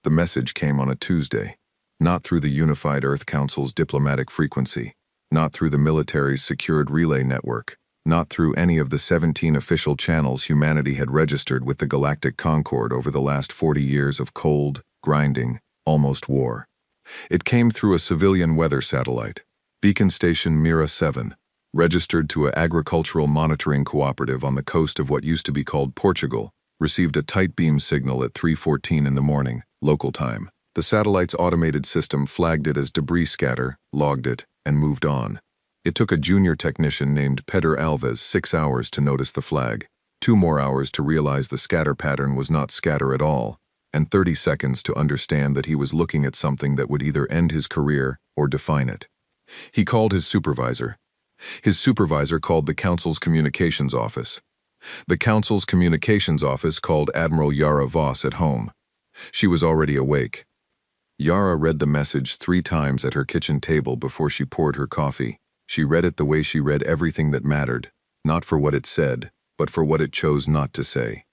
The message came on a Tuesday, not through the Unified Earth Council's diplomatic frequency, not through the military's secured relay network, not through any of the 17 official channels humanity had registered with the Galactic Concord over the last 40 years of cold, grinding, almost war. It came through a civilian weather satellite, Beacon Station Mira 7, registered to an agricultural monitoring cooperative on the coast of what used to be called Portugal, received a tight beam signal at 3:14 in the morning, local time. The satellite's automated system flagged it as debris scatter, logged it, and moved on. It took a junior technician named Pedro Alves 6 hours to notice the flag, 2 more hours to realize the scatter pattern was not scatter at all, and 30 seconds to understand that he was looking at something that would either end his career or define it. He called his supervisor. His supervisor called the Council's communications office. The Council's communications office called Admiral Yara Voss at home. She was already awake. Yara read the message 3 times at her kitchen table before she poured her coffee. She read it the way she read everything that mattered, not for what it said, but for what it chose not to say.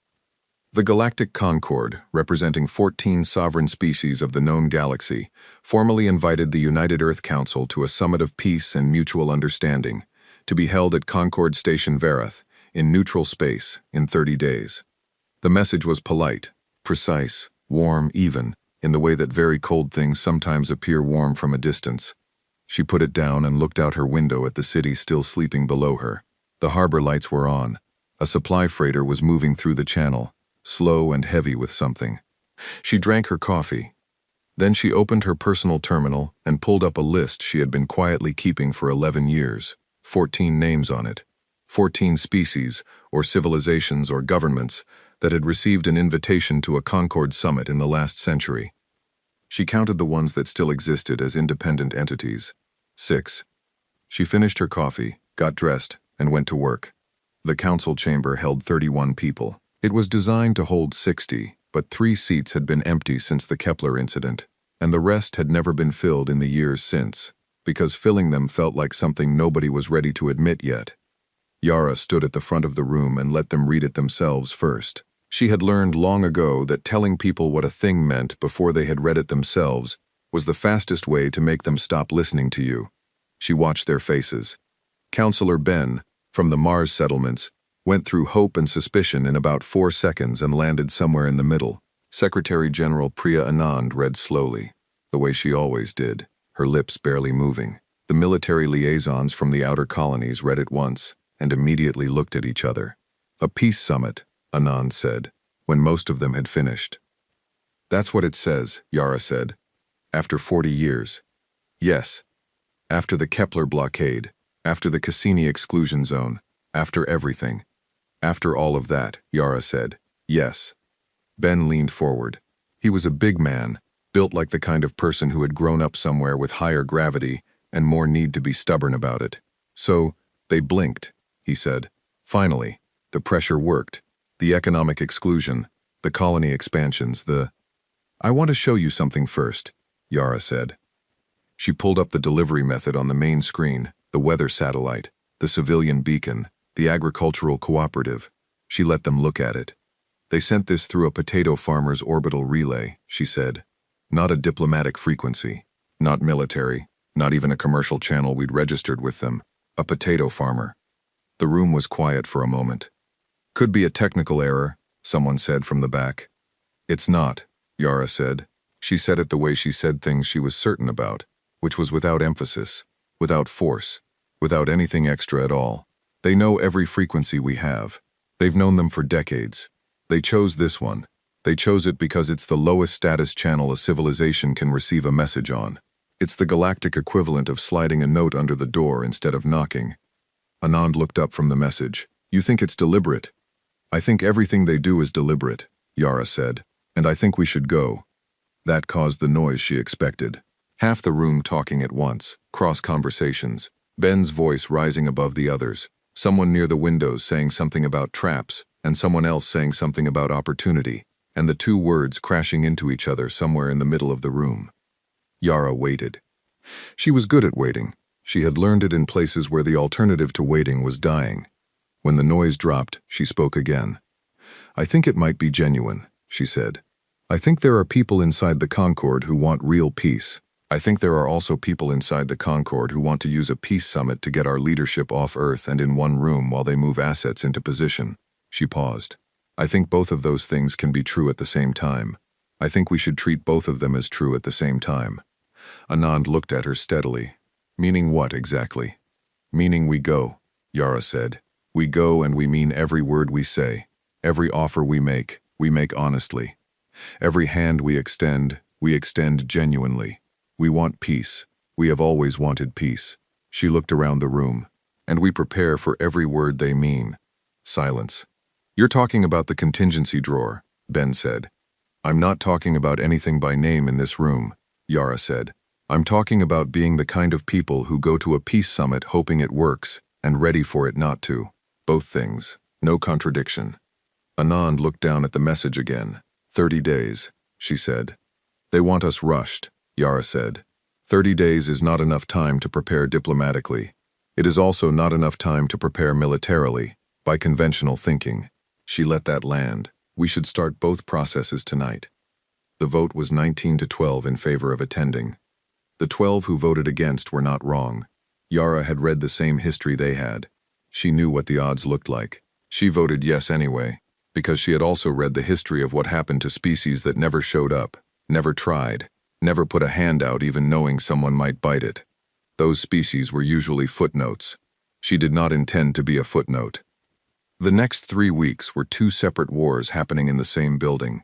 The Galactic Concord, representing 14 sovereign species of the known galaxy, formally invited the United Earth Council to a summit of peace and mutual understanding, to be held at Concord Station Verath, in neutral space, in 30 days. The message was polite, precise, warm, even, in the way that very cold things sometimes appear warm from a distance. She put it down and looked out her window at the city still sleeping below her. The harbor lights were on. A supply freighter was moving through the channel, slow and heavy with something. She drank her coffee. Then she opened her personal terminal and pulled up a list she had been quietly keeping for 11 years, 14 names on it, 14 species, or civilizations or governments that had received an invitation to a Concord summit in the last century. She counted the ones that still existed as independent entities. 6. She finished her coffee, got dressed, and went to work. The council chamber held 31 people. It was designed to hold 60, but 3 seats had been empty since the Kepler incident, and the rest had never been filled in the years since, because filling them felt like something nobody was ready to admit yet. Yara stood at the front of the room and let them read it themselves first. She had learned long ago that telling people what a thing meant before they had read it themselves was the fastest way to make them stop listening to you. She watched their faces. Counselor Ben, from the Mars settlements, went through hope and suspicion in about 4 seconds and landed somewhere in the middle. Secretary General Priya Anand read slowly, the way she always did, her lips barely moving. The military liaisons from the outer colonies read it once and immediately looked at each other. A peace summit, Anand said, when most of them had finished. That's what it says, Yara said. After 40 years. Yes. After the Kepler blockade, after the Cassini exclusion zone, after everything. After all of that, Yara said, yes. Ben leaned forward. He was a big man, built like the kind of person who had grown up somewhere with higher gravity and more need to be stubborn about it. So, they blinked, he said. Finally, the pressure worked. The economic exclusion, the colony expansions, I want to show you something first, Yara said. She pulled up the delivery method on the main screen, the weather satellite, the civilian beacon, the agricultural cooperative. She let them look at it. They sent this through a potato farmer's orbital relay, she said. Not a diplomatic frequency, not military, not even a commercial channel we'd registered with them. A potato farmer. The room was quiet for a moment. Could be a technical error, someone said from the back. It's not, Yara said. She said it the way she said things she was certain about, which was without emphasis, without force, without anything extra at all. They know every frequency we have. They've known them for decades. They chose this one. They chose it because it's the lowest status channel a civilization can receive a message on. It's the galactic equivalent of sliding a note under the door instead of knocking. Anand looked up from the message. You think it's deliberate? I think everything they do is deliberate, Yara said, and I think we should go. That caused the noise she expected. Half the room talking at once, cross conversations, Ben's voice rising above the others, someone near the windows saying something about traps, and someone else saying something about opportunity, and the 2 words crashing into each other somewhere in the middle of the room. Yara waited. She was good at waiting. She had learned it in places where the alternative to waiting was dying. When the noise dropped, she spoke again. I think it might be genuine, she said. I think there are people inside the Concord who want real peace. I think there are also people inside the Concord who want to use a peace summit to get our leadership off Earth and in one room while they move assets into position. She paused. I think both of those things can be true at the same time. I think we should treat both of them as true at the same time. Anand looked at her steadily. Meaning what exactly? Meaning we go, Yara said. We go and we mean every word we say. Every offer we make honestly. Every hand we extend genuinely. We want peace. We have always wanted peace. She looked around the room. And we prepare for every word they mean. Silence. You're talking about the contingency drawer, Ben said. I'm not talking about anything by name in this room, Yara said. I'm talking about being the kind of people who go to a peace summit hoping it works and ready for it not to. Both things. No contradiction. Anand looked down at the message again. 30 days, she said. They want us rushed, Yara said. 30 days is not enough time to prepare diplomatically. It is also not enough time to prepare militarily, by conventional thinking. She let that land. We should start both processes tonight. The vote was 19-12 in favor of attending. The 12 who voted against were not wrong. Yara had read the same history they had. She knew what the odds looked like. She voted yes anyway, because she had also read the history of what happened to species that never showed up, never tried, never put a hand out even knowing someone might bite it. Those species were usually footnotes. She did not intend to be a footnote. The next 3 weeks were 2 separate wars happening in the same building.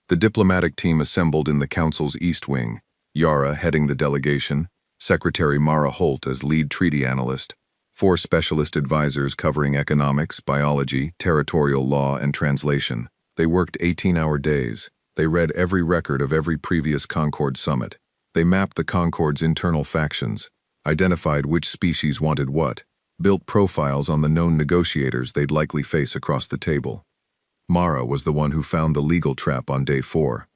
The diplomatic team assembled in the Council's East Wing, Yara heading the delegation, Secretary Mara Holt as lead treaty analyst, 4 specialist advisors covering economics, biology, territorial law, and translation. They worked 18-hour days. They read every record of every previous Concord summit. They mapped the Concord's internal factions, identified which species wanted what, built profiles on the known negotiators they'd likely face across the table. Mara was the one who found the legal trap on day 4.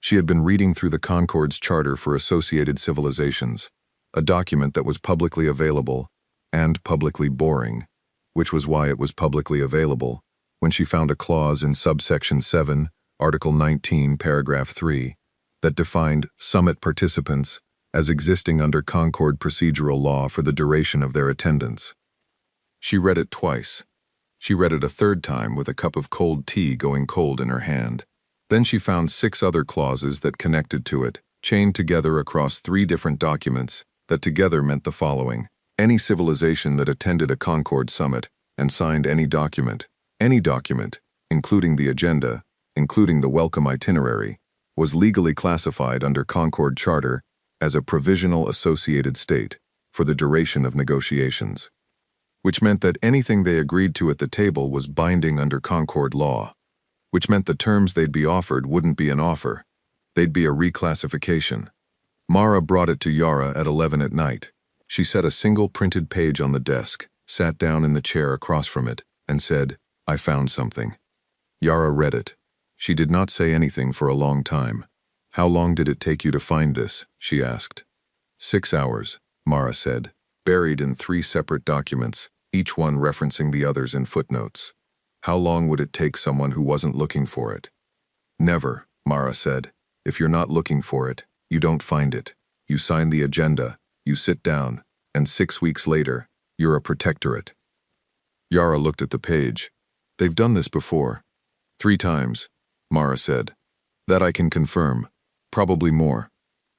She had been reading through the Concord's Charter for Associated Civilizations, a document that was publicly available and publicly boring, which was why it was publicly available, when she found a clause in subsection 7, Article 19, paragraph 3, that defined summit participants as existing under Concord procedural law for the duration of their attendance. She read it twice. She read it a third time with a cup of cold tea going cold in her hand. Then she found 6 other clauses that connected to it, chained together across 3 different documents, that together meant the following. Any civilization that attended a Concord summit and signed any document, including the agenda, including the welcome itinerary, was legally classified under Concord Charter as a provisional associated state for the duration of negotiations, which meant that anything they agreed to at the table was binding under Concord law, which meant the terms they'd be offered wouldn't be an offer, they'd be a reclassification. Mara brought it to Yara at 11 at night. She set a single printed page on the desk, sat down in the chair across from it, and said, "I found something." Yara read it. She did not say anything for a long time. "How long did it take you to find this?" she asked. 6 hours, Mara said, buried in 3 separate documents, each one referencing the others in footnotes. How long would it take someone who wasn't looking for it? Never, Mara said. If you're not looking for it, you don't find it. You sign the agenda, you sit down, and 6 weeks later, you're a protectorate. Yara looked at the page. They've done this before. 3 times, Mara said. That I can confirm. Probably more.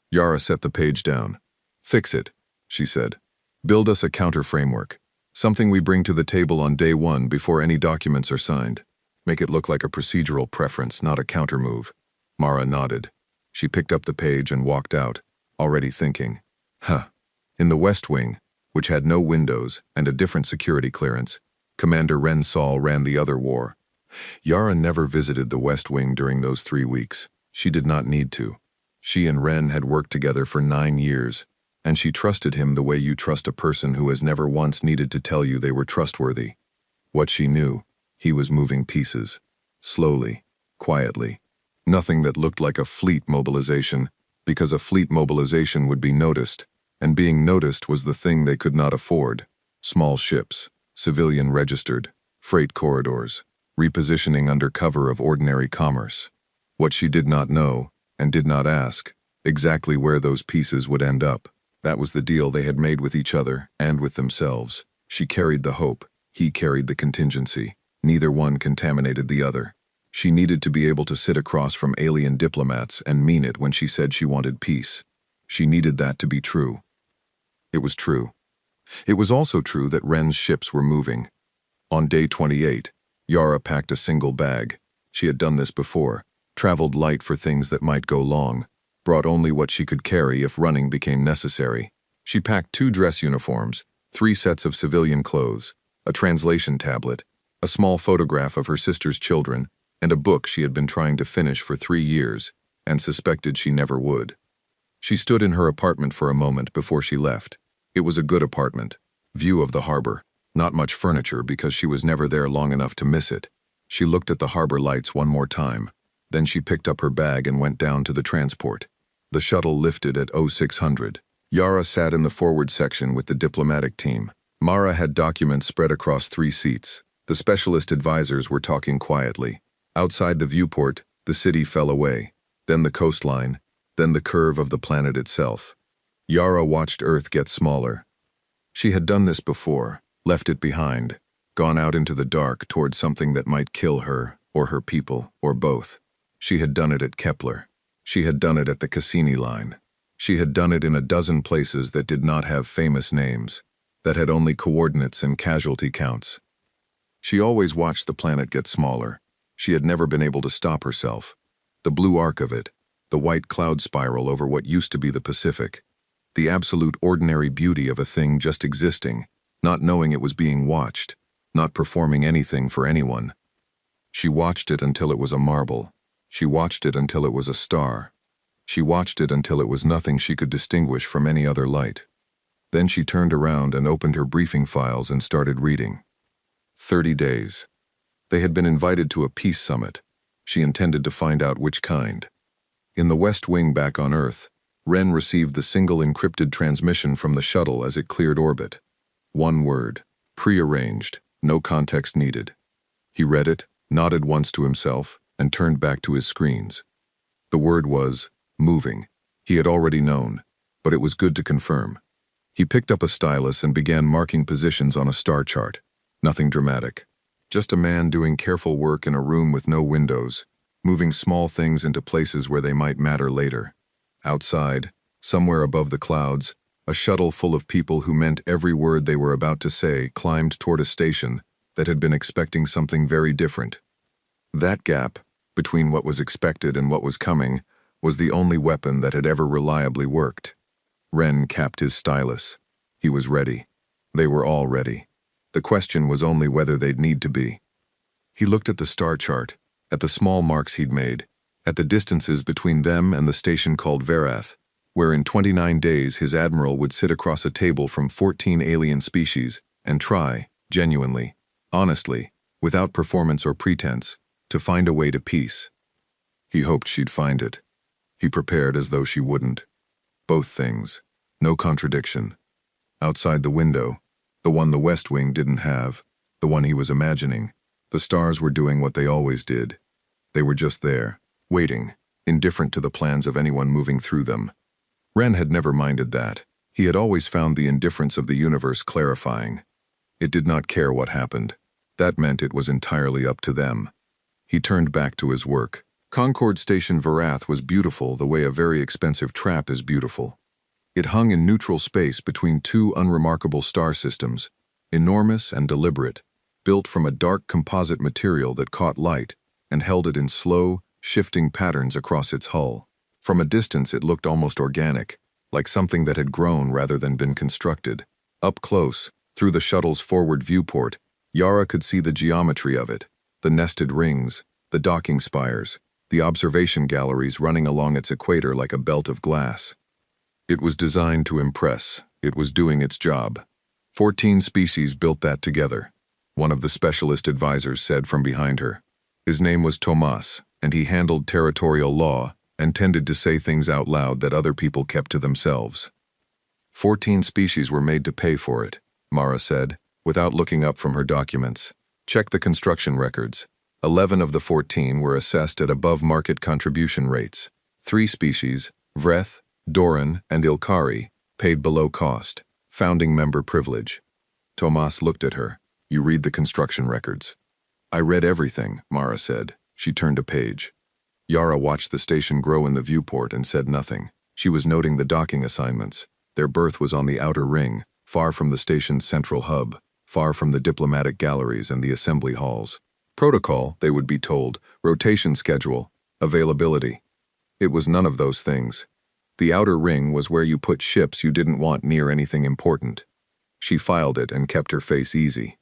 Yara set the page down. Fix it, she said. Build us a counter framework. Something we bring to the table on day 1 before any documents are signed. Make it look like a procedural preference, not a counter move. Mara nodded. She picked up the page and walked out, already thinking, In the West Wing, which had no windows and a different security clearance, Commander Ren Sol ran the other war. Yara never visited the West Wing during those 3 weeks. She did not need to. She and Ren had worked together for 9 years, and she trusted him the way you trust a person who has never once needed to tell you they were trustworthy. What she knew, he was moving pieces. Slowly, quietly. Nothing that looked like a fleet mobilization, because a fleet mobilization would be noticed, and being noticed was the thing they could not afford. Small ships, civilian registered, freight corridors, repositioning under cover of ordinary commerce. What she did not know, and did not ask, exactly where those pieces would end up. That was the deal they had made with each other and with themselves. She carried the hope, he carried the contingency. Neither one contaminated the other. She needed to be able to sit across from alien diplomats and mean it when she said she wanted peace. She needed that to be true. It was true. It was also true that Ren's ships were moving. On day 28, Yara packed a single bag. She had done this before, traveled light for things that might go long, brought only what she could carry if running became necessary. She packed 2 dress uniforms, 3 sets of civilian clothes, a translation tablet, a small photograph of her sister's children, and a book she had been trying to finish for 3 years, and suspected she never would. She stood in her apartment for a moment before she left. It was a good apartment. View of the harbor. Not much furniture because she was never there long enough to miss it. She looked at the harbor lights one more time. Then she picked up her bag and went down to the transport. The shuttle lifted at 0600. Yara sat in the forward section with the diplomatic team. Mara had documents spread across 3 seats. The specialist advisors were talking quietly. Outside the viewport, the city fell away. Then the coastline. Then the curve of the planet itself. Yara watched Earth get smaller. She had done this before, left it behind, gone out into the dark toward something that might kill her, or her people, or both. She had done it at Kepler. She had done it at the Cassini line. She had done it in a dozen places that did not have famous names, that had only coordinates and casualty counts. She always watched the planet get smaller. She had never been able to stop herself. The blue arc of it, the white cloud spiral over what used to be the Pacific, the absolute ordinary beauty of a thing just existing, not knowing it was being watched, not performing anything for anyone. She watched it until it was a marble. She watched it until it was a star. She watched it until it was nothing she could distinguish from any other light. Then she turned around and opened her briefing files and started reading. 30 days. They had been invited to a peace summit. She intended to find out which kind. In the West Wing back on Earth, Ren received the single encrypted transmission from the shuttle as it cleared orbit. One word, prearranged, no context needed. He read it, nodded once to himself, and turned back to his screens. The word was, moving. He had already known, but it was good to confirm. He picked up a stylus and began marking positions on a star chart. Nothing dramatic. Just a man doing careful work in a room with no windows, moving small things into places where they might matter later. Outside, somewhere above the clouds, a shuttle full of people who meant every word they were about to say climbed toward a station that had been expecting something very different. That gap, between what was expected and what was coming, was the only weapon that had ever reliably worked. Ren capped his stylus. He was ready. They were all ready. The question was only whether they'd need to be. He looked at the star chart, at the small marks he'd made, at the distances between them and the station called Verath, where in 29 days his admiral would sit across a table from 14 alien species and try, genuinely, honestly, without performance or pretense, to find a way to peace. He hoped she'd find it. He prepared as though she wouldn't. Both things. No contradiction. Outside the window, the one the West Wing didn't have, the one he was imagining, the stars were doing what they always did. They were just there, waiting, indifferent to the plans of anyone moving through them. Ren had never minded that. He had always found the indifference of the universe clarifying. It did not care what happened. That meant it was entirely up to them. He turned back to his work. Concord Station Verath was beautiful the way a very expensive trap is beautiful. It hung in neutral space between 2 unremarkable star systems, enormous and deliberate, built from a dark composite material that caught light and held it in slow, shifting patterns across its hull. From a distance it looked almost organic, like something that had grown rather than been constructed. Up close, through the shuttle's forward viewport, Yara could see the geometry of it, the nested rings, the docking spires, the observation galleries running along its equator like a belt of glass. It was designed to impress. It was doing its job. 14 species built that together, one of the specialist advisors said from behind her. His name was Tomas, and he handled territorial law and tended to say things out loud that other people kept to themselves. 14 species were made to pay for it, Mara said, without looking up from her documents. Check the construction records. 11 of the 14 were assessed at above-market contribution rates. 3 species, Vreth, Doran, and Ilkari, paid below cost, founding member privilege. Tomas looked at her. You read the construction records. I read everything, Mara said. She turned a page. Yara watched the station grow in the viewport and said nothing. She was noting the docking assignments. Their berth was on the outer ring, far from the station's central hub, far from the diplomatic galleries and the assembly halls. Protocol, they would be told, rotation schedule, availability. It was none of those things. The outer ring was where you put ships you didn't want near anything important. She filed it and kept her face easy.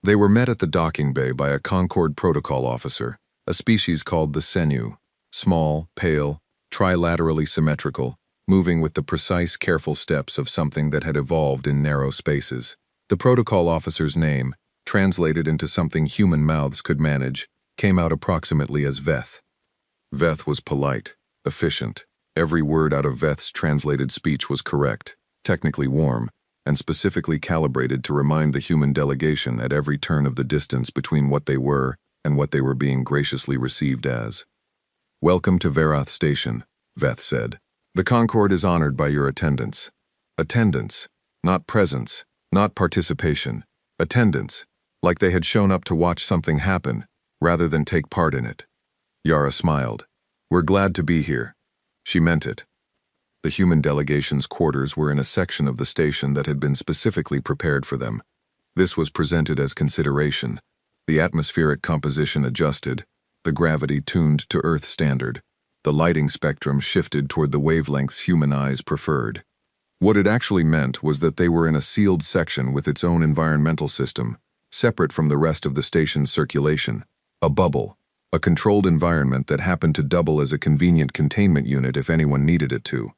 They were met at the docking bay by a Concord protocol officer, a species called the Senu, small, pale, trilaterally symmetrical, moving with the precise, careful steps of something that had evolved in narrow spaces. The protocol officer's name, translated into something human mouths could manage, came out approximately as Veth. Veth was polite, efficient. Every word out of Veth's translated speech was correct, technically warm, and specifically calibrated to remind the human delegation at every turn of the distance between what they were and what they were being graciously received as. Welcome to Verath Station, Veth said. The Concord is honored by your attendance. Attendance, not presence, not participation. Attendance, like they had shown up to watch something happen, rather than take part in it. Yara smiled. We're glad to be here. She meant it. The human delegation's quarters were in a section of the station that had been specifically prepared for them. This was presented as consideration. The atmospheric composition adjusted, the gravity tuned to Earth standard. The lighting spectrum shifted toward the wavelengths human eyes preferred. What it actually meant was that they were in a sealed section with its own environmental system, separate from the rest of the station's circulation. A bubble, a controlled environment that happened to double as a convenient containment unit if anyone needed it to.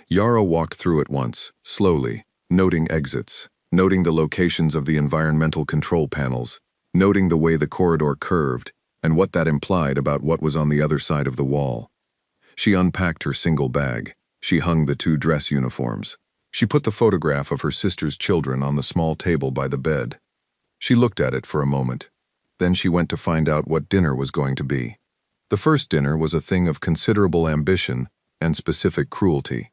Yara walked through it once, slowly, noting exits, noting the locations of the environmental control panels, noting the way the corridor curved, and what that implied about what was on the other side of the wall. She unpacked her single bag. She hung the 2 dress uniforms. She put the photograph of her sister's children on the small table by the bed. She looked at it for a moment. Then she went to find out what dinner was going to be. The first dinner was a thing of considerable ambition and specific cruelty.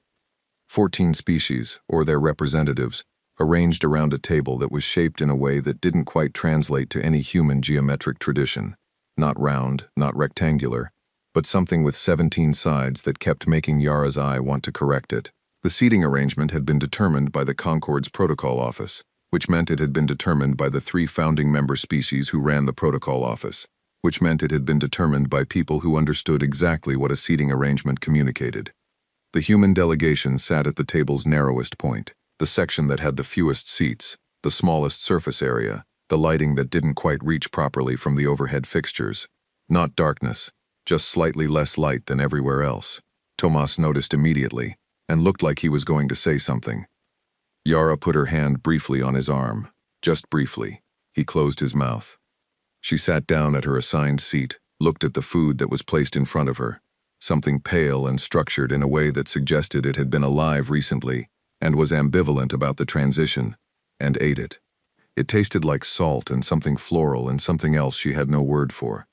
14 species, or their representatives, arranged around a table that was shaped in a way that didn't quite translate to any human geometric tradition. Not round, not rectangular, but something with 17 sides that kept making Yara's eye want to correct it. The seating arrangement had been determined by the Concord's protocol office, which meant it had been determined by the 3 founding member species who ran the protocol office, which meant it had been determined by people who understood exactly what a seating arrangement communicated. The human delegation sat at the table's narrowest point, the section that had the fewest seats, the smallest surface area, the lighting that didn't quite reach properly from the overhead fixtures. Not darkness, just slightly less light than everywhere else. Tomas noticed immediately, and looked like he was going to say something. Yara put her hand briefly on his arm, just briefly. He closed his mouth. She sat down at her assigned seat, looked at the food that was placed in front of her, something pale and structured in a way that suggested it had been alive recently and was ambivalent about the transition, and ate it. It tasted like salt and something floral and something else she had no word for.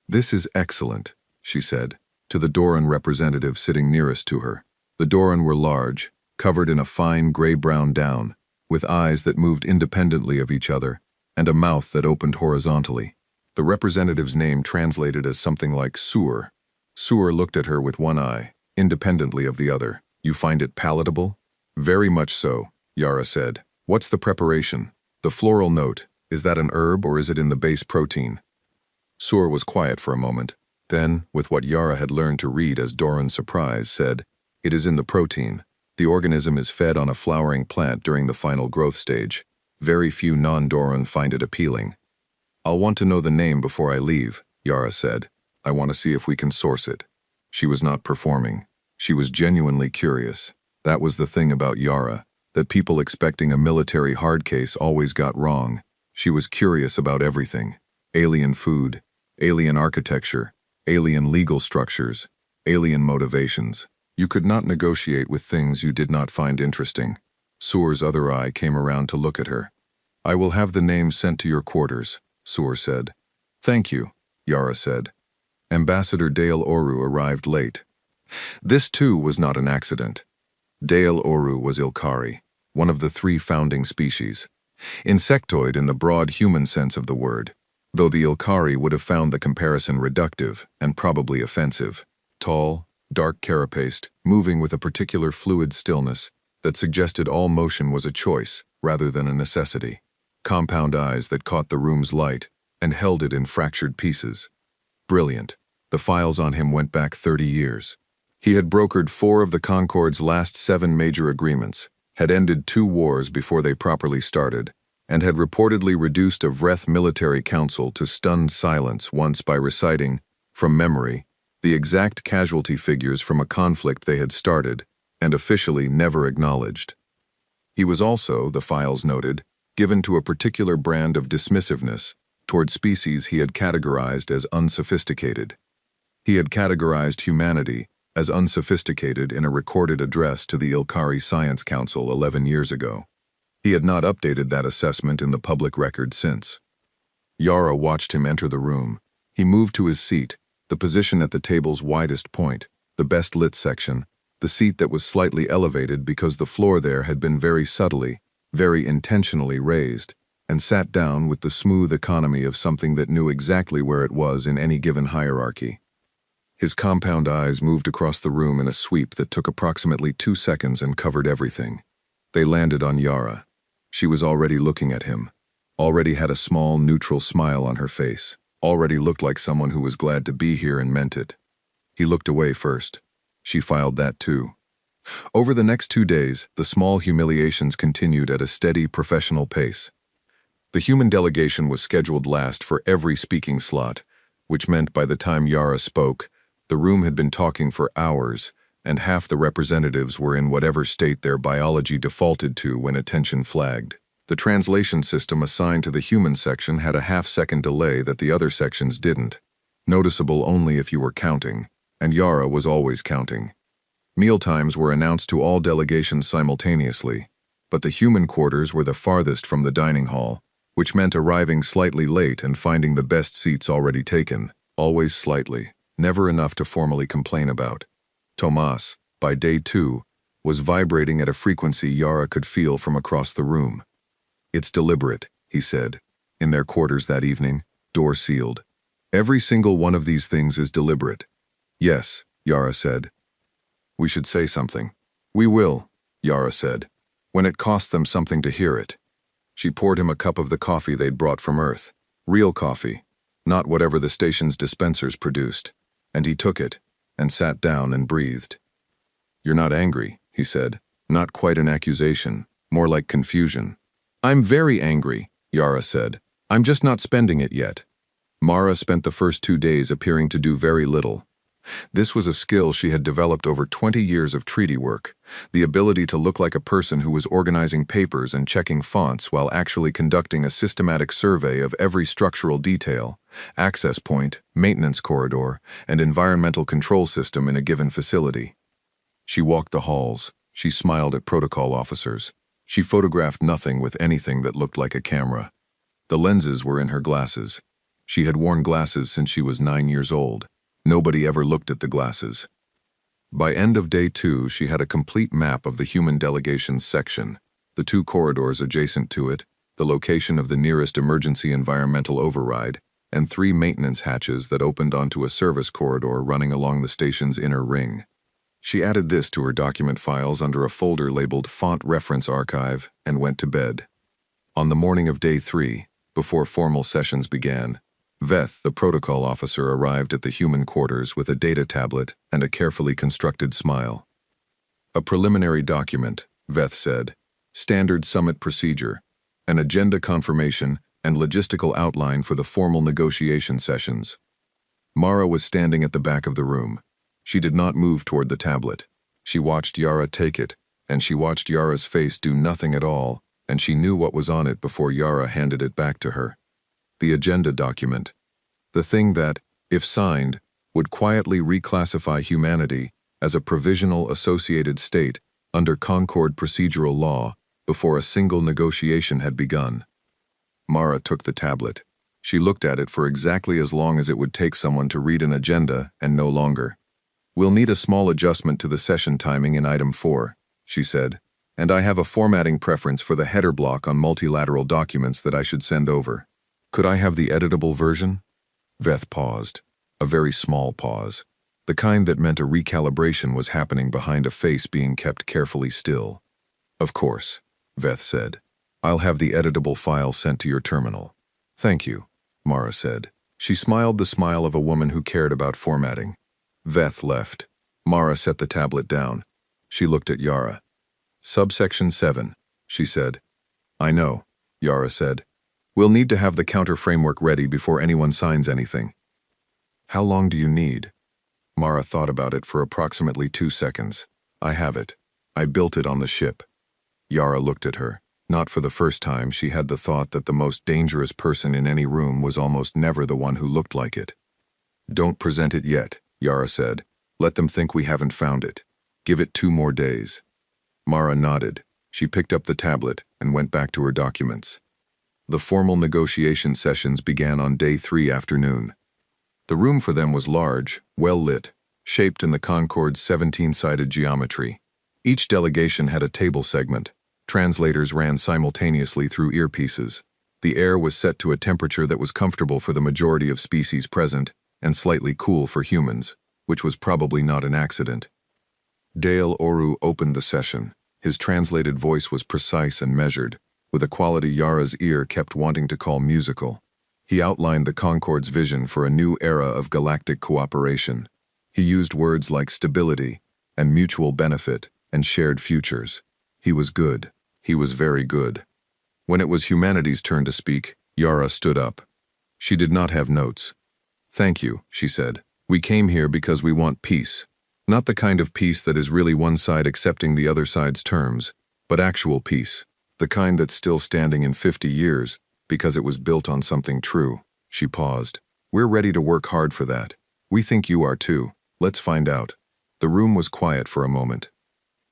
This is excellent, she said, to the Doran representative sitting nearest to her. The Doran were large, covered in a fine gray-brown down, with eyes that moved independently of each other, and a mouth that opened horizontally. The representative's name translated as something like Sur. Sur looked at her with one eye, independently of the other. You find it palatable? Very much so, Yara said. What's the preparation? The floral note, is that an herb or is it in the base protein? Sur was quiet for a moment. Then, with what Yara had learned to read as Doran's surprise, said, it is in the protein. The organism is fed on a flowering plant during the final growth stage. Very few non-Doran find it appealing. I'll want to know the name before I leave, Yara said. I want to see if we can source it. She was not performing. She was genuinely curious. That was the thing about Yara, that people expecting a military hard case always got wrong. She was curious about everything. Alien food, alien architecture, alien legal structures, alien motivations. You could not negotiate with things you did not find interesting. Sur's other eye came around to look at her. I will have the name sent to your quarters, Sur said. Thank you, Yara said. Ambassador Dale Oru arrived late. This too was not an accident. Dale Oru was Ilkari, one of the 3 founding species. Insectoid in the broad human sense of the word, though the Ilkari would have found the comparison reductive and probably offensive. Tall, dark carapace, moving with a particular fluid stillness that suggested all motion was a choice rather than a necessity. Compound eyes that caught the room's light and held it in fractured pieces. Brilliant. The files on him went back 30 years. He had brokered 4 of the Concord's last 7 major agreements, had ended 2 wars before they properly started, and had reportedly reduced a Vreth military council to stunned silence once by reciting, from memory, the exact casualty figures from a conflict they had started and officially never acknowledged. He was also, the files noted, given to a particular brand of dismissiveness toward species he had categorized as unsophisticated. He had categorized humanity as unsophisticated in a recorded address to the Ilkari Science Council 11 years ago. He had not updated that assessment in the public record since. Yara watched him enter the room. He moved to his seat, the position at the table's widest point, the best lit section, the seat that was slightly elevated because the floor there had been very subtly, very intentionally raised, and sat down with the smooth economy of something that knew exactly where it was in any given hierarchy. His compound eyes moved across the room in a sweep that took approximately 2 seconds and covered everything. They landed on Yara. She was already looking at him, already had a small, neutral smile on her face, already looked like someone who was glad to be here and meant it. He looked away first. She filed that too. Over the next 2 days, the small humiliations continued at a steady, professional pace. The human delegation was scheduled last for every speaking slot, which meant by the time Yara spoke, the room had been talking for hours, and half the representatives were in whatever state their biology defaulted to when attention flagged. The translation system assigned to the human section had a half-second delay that the other sections didn't, noticeable only if you were counting, and Yara was always counting. Mealtimes were announced to all delegations simultaneously, but the human quarters were the farthest from the dining hall, which meant arriving slightly late and finding the best seats already taken, always slightly, never enough to formally complain about. Tomas, by day 2, was vibrating at a frequency Yara could feel from across the room. "It's deliberate," he said, in their quarters that evening, door sealed. "Every single one of these things is deliberate." "Yes," Yara said. "We should say something." "We will," Yara said, "when it costs them something to hear it." She poured him a cup of the coffee they'd brought from Earth. Real coffee, not whatever the station's dispensers produced. And he took it, and sat down and breathed. "You're not angry," he said. Not quite an accusation, more like confusion. "I'm very angry," Yara said. "I'm just not spending it yet." Mara spent the first 2 days appearing to do very little. This was a skill she had developed over 20 years of treaty work, the ability to look like a person who was organizing papers and checking fonts while actually conducting a systematic survey of every structural detail, access point, maintenance corridor, and environmental control system in a given facility. She walked the halls. She smiled at protocol officers. She photographed nothing with anything that looked like a camera. The lenses were in her glasses. She had worn glasses since she was 9 years old. Nobody ever looked at the glasses. By end of day 2, she had a complete map of the human delegation's section, the 2 corridors adjacent to it, the location of the nearest emergency environmental override, and 3 maintenance hatches that opened onto a service corridor running along the station's inner ring. She added this to her document files under a folder labeled Font Reference Archive and went to bed. On the morning of day 3, before formal sessions began, Veth, the protocol officer, arrived at the human quarters with a data tablet and a carefully constructed smile. "A preliminary document," Veth said. "Standard summit procedure, an agenda confirmation, and logistical outline for the formal negotiation sessions." Mara was standing at the back of the room. She did not move toward the tablet. She watched Yara take it, and she watched Yara's face do nothing at all, and she knew what was on it before Yara handed it back to her. The agenda document. The thing that, if signed, would quietly reclassify humanity as a provisional associated state under Concord procedural law before a single negotiation had begun. Mara took the tablet. She looked at it for exactly as long as it would take someone to read an agenda, and no longer. "We'll need a small adjustment to the session timing in item 4, she said, "and I have a formatting preference for the header block on multilateral documents that I should send over. Could I have the editable version?" Veth paused. A very small pause. The kind that meant a recalibration was happening behind a face being kept carefully still. "Of course," Veth said. "I'll have the editable file sent to your terminal." "Thank you," Mara said. She smiled the smile of a woman who cared about formatting. Veth left. Mara set the tablet down. She looked at Yara. "Subsection 7, she said. "I know," Yara said. "We'll need to have the counter framework ready before anyone signs anything." "How long do you need?" Mara thought about it for approximately 2 seconds. "I have it. I built it on the ship." Yara looked at her. Not for the first time, she had the thought that the most dangerous person in any room was almost never the one who looked like it. "Don't present it yet," Yara said. "Let them think we haven't found it. Give it 2 more days." Mara nodded. She picked up the tablet and went back to her documents. The formal negotiation sessions began on day 3 afternoon. The room for them was large, well lit, shaped in the Concord's 17-sided geometry. Each delegation had a table segment. Translators ran simultaneously through earpieces. The air was set to a temperature that was comfortable for the majority of species present, and slightly cool for humans, which was probably not an accident. Dale Oru opened the session. His translated voice was precise and measured, with a quality Yara's ear kept wanting to call musical. He outlined the Concord's vision for a new era of galactic cooperation. He used words like stability, and mutual benefit, and shared futures. He was good. He was very good. When it was humanity's turn to speak, Yara stood up. She did not have notes. "Thank you," she said. "We came here because we want peace. Not the kind of peace that is really one side accepting the other side's terms, but actual peace. The kind that's still standing in 50 years because it was built on something true." She paused. "We're ready to work hard for that. We think you are too. Let's find out." The room was quiet for a moment.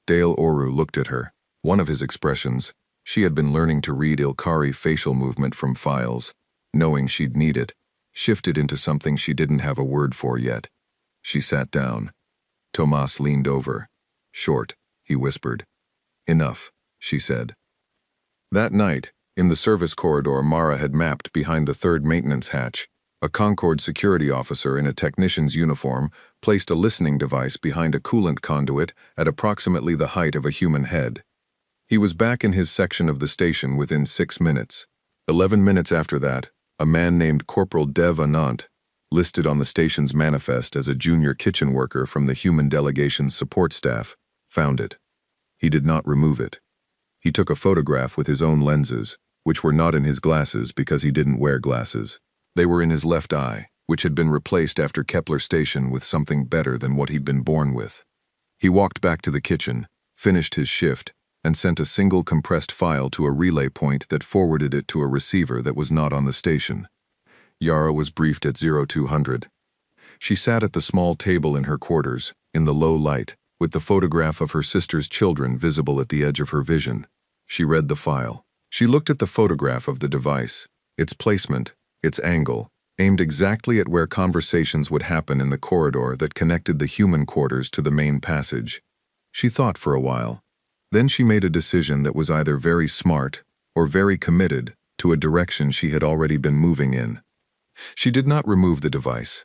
Dale Oru looked at her. One of his expressions, she had been learning to read Ilkari facial movement from files, knowing she'd need it, shifted into something she didn't have a word for yet. She sat down. Tomas leaned over. "Short," he whispered. "Enough," she said. That night, in the service corridor Mara had mapped behind the 3rd maintenance hatch, a Concorde security officer in a technician's uniform placed a listening device behind a coolant conduit at approximately the height of a human head. He was back in his section of the station within 6 minutes. 11 minutes after that, a man named Corporal Dev Anant, listed on the station's manifest as a junior kitchen worker from the human delegation's support staff, found it. He did not remove it. He took a photograph with his own lenses, which were not in his glasses because he didn't wear glasses. They were in his left eye, which had been replaced after Kepler Station with something better than what he'd been born with. He walked back to the kitchen, finished his shift, and sent a single compressed file to a relay point that forwarded it to a receiver that was not on the station. Yara was briefed at 0200. She sat at the small table in her quarters, in the low light, with the photograph of her sister's children visible at the edge of her vision. She read the file. She looked at the photograph of the device, its placement, its angle, aimed exactly at where conversations would happen in the corridor that connected the human quarters to the main passage. She thought for a while. Then she made a decision that was either very smart or very committed to a direction she had already been moving in. She did not remove the device.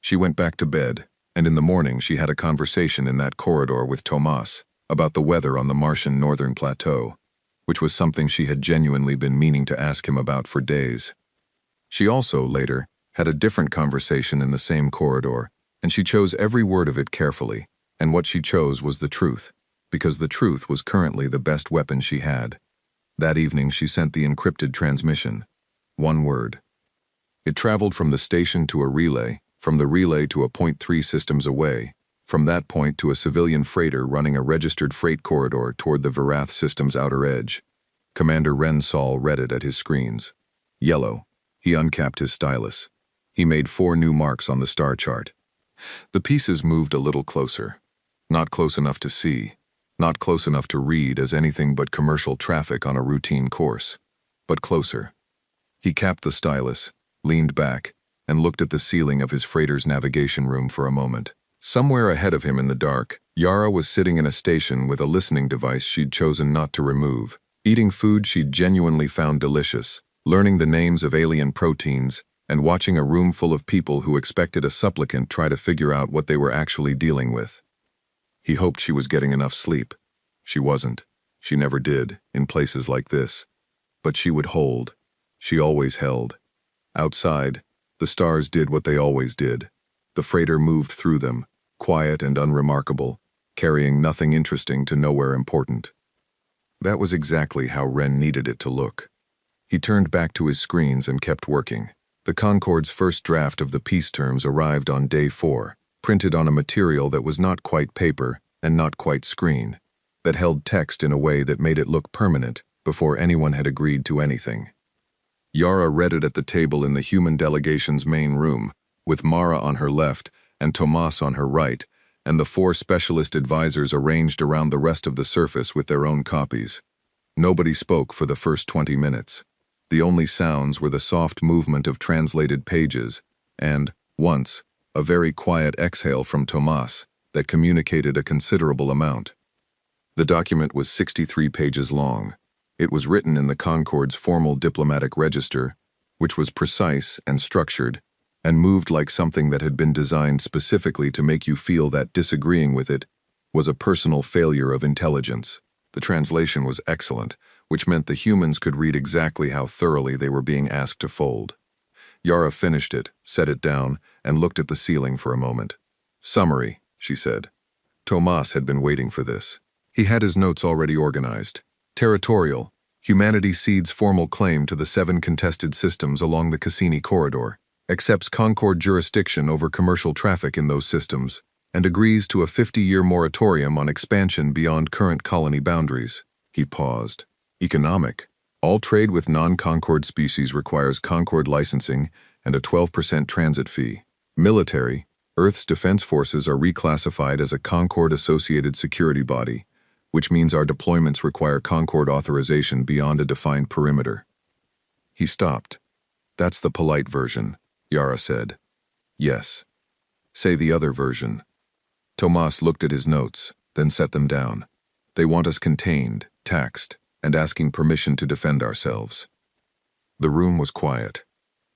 She went back to bed, and in the morning she had a conversation in that corridor with Tomas about the weather on the Martian northern plateau, which was something she had genuinely been meaning to ask him about for days. She also, later, had a different conversation in the same corridor, and she chose every word of it carefully, and what she chose was the truth, because the truth was currently the best weapon she had. That evening she sent the encrypted transmission. 1 word. It traveled from the station to a relay, from the relay to a point 3 systems away, from that point to a civilian freighter running a registered freight corridor toward the Verath system's outer edge. Commander Rensol read it at his screens. Yellow. He uncapped his stylus. He made 4 new marks on the star chart. The pieces moved a little closer. Not close enough to see. Not close enough to read as anything but commercial traffic on a routine course. But closer. He capped the stylus, leaned back, and looked at the ceiling of his freighter's navigation room for a moment. Somewhere ahead of him in the dark, Yara was sitting in a station with a listening device she'd chosen not to remove, eating food she'd genuinely found delicious, learning the names of alien proteins, and watching a room full of people who expected a supplicant try to figure out what they were actually dealing with. He hoped she was getting enough sleep. She wasn't. She never did, in places like this. But she would hold. She always held. Outside, the stars did what they always did. The freighter moved through them, quiet and unremarkable, carrying nothing interesting to nowhere important. That was exactly how Ren needed it to look. He turned back to his screens and kept working. The Concorde's first draft of the peace terms arrived on day 4, printed on a material that was not quite paper and not quite screen, that held text in a way that made it look permanent before anyone had agreed to anything. Yara read it at the table in the human delegation's main room, with Mara on her left and Tomas on her right, and the 4 specialist advisors arranged around the rest of the surface with their own copies. Nobody spoke for the first 20 minutes. The only sounds were the soft movement of translated pages and, once, a very quiet exhale from Tomas that communicated a considerable amount. The document was 63 pages long. It was written in the Concorde's formal diplomatic register, which was precise and structured, and moved like something that had been designed specifically to make you feel that disagreeing with it was a personal failure of intelligence. The translation was excellent, which meant the humans could read exactly how thoroughly they were being asked to fold. Yara finished it, set it down, and looked at the ceiling for a moment. "Summary," she said. Tomas had been waiting for this. He had his notes already organized. Territorial. Humanity cedes formal claim to the 7 contested systems along the Cassini corridor, accepts Concorde jurisdiction over commercial traffic in those systems, and agrees to a 50-year moratorium on expansion beyond current colony boundaries. He paused. Economic. All trade with non-Concorde species requires Concorde licensing and a 12% transit fee. Military. Earth's defense forces are reclassified as a Concorde-associated security body, which means our deployments require Concorde authorization beyond a defined perimeter. He stopped. "That's the polite version," Yara said. "Yes." "Say the other version." Tomas looked at his notes, then set them down. "They want us contained, taxed, and asking permission to defend ourselves." The room was quiet.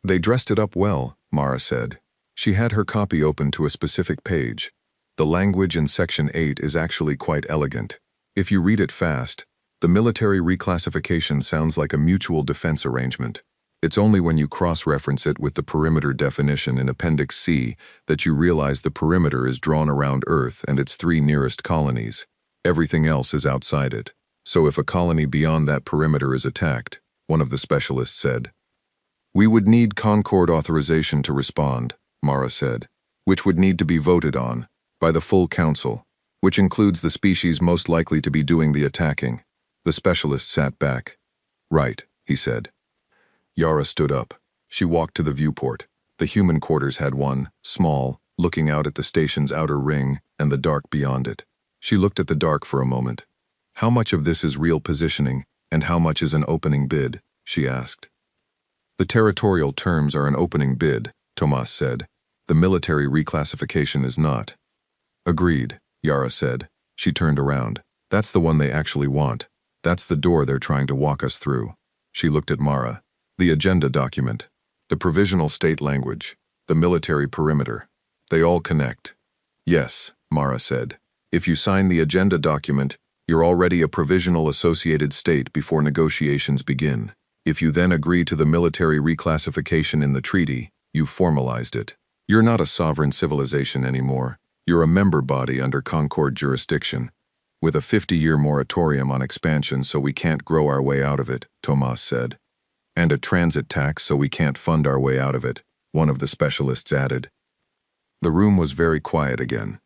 "They dressed it up well," Mara said. She had her copy open to a specific page. The language in Section 8 is actually quite elegant. If you read it fast, the military reclassification sounds like a mutual defense arrangement. It's only when you cross-reference it with the perimeter definition in Appendix C that you realize the perimeter is drawn around Earth and its 3 nearest colonies. Everything else is outside it. So if a colony beyond that perimeter is attacked, one of the specialists said. "We would need Concorde authorization to respond," Mara said, "which would need to be voted on by the full council, which includes the species most likely to be doing the attacking." The specialist sat back. "Right," he said. Yara stood up. She walked to the viewport. The human quarters had one, small, looking out at the station's outer ring and the dark beyond it. She looked at the dark for a moment. "How much of this is real positioning, and how much is an opening bid?" she asked. "The territorial terms are an opening bid," Tomas said. "The military reclassification is not." "Agreed," Yara said. She turned around. "That's the one they actually want. That's the door they're trying to walk us through." She looked at Mara. "The agenda document, the provisional state language, the military perimeter. They all connect." "Yes," Mara said. "If you sign the agenda document, you're already a provisional associated state before negotiations begin. If you then agree to the military reclassification in the treaty, you've formalized it. You're not a sovereign civilization anymore. You're a member body under Concorde jurisdiction, with a 50-year moratorium on expansion so we can't grow our way out of it," Tomas said. "And a transit tax so we can't fund our way out of it," one of the specialists added. The room was very quiet again.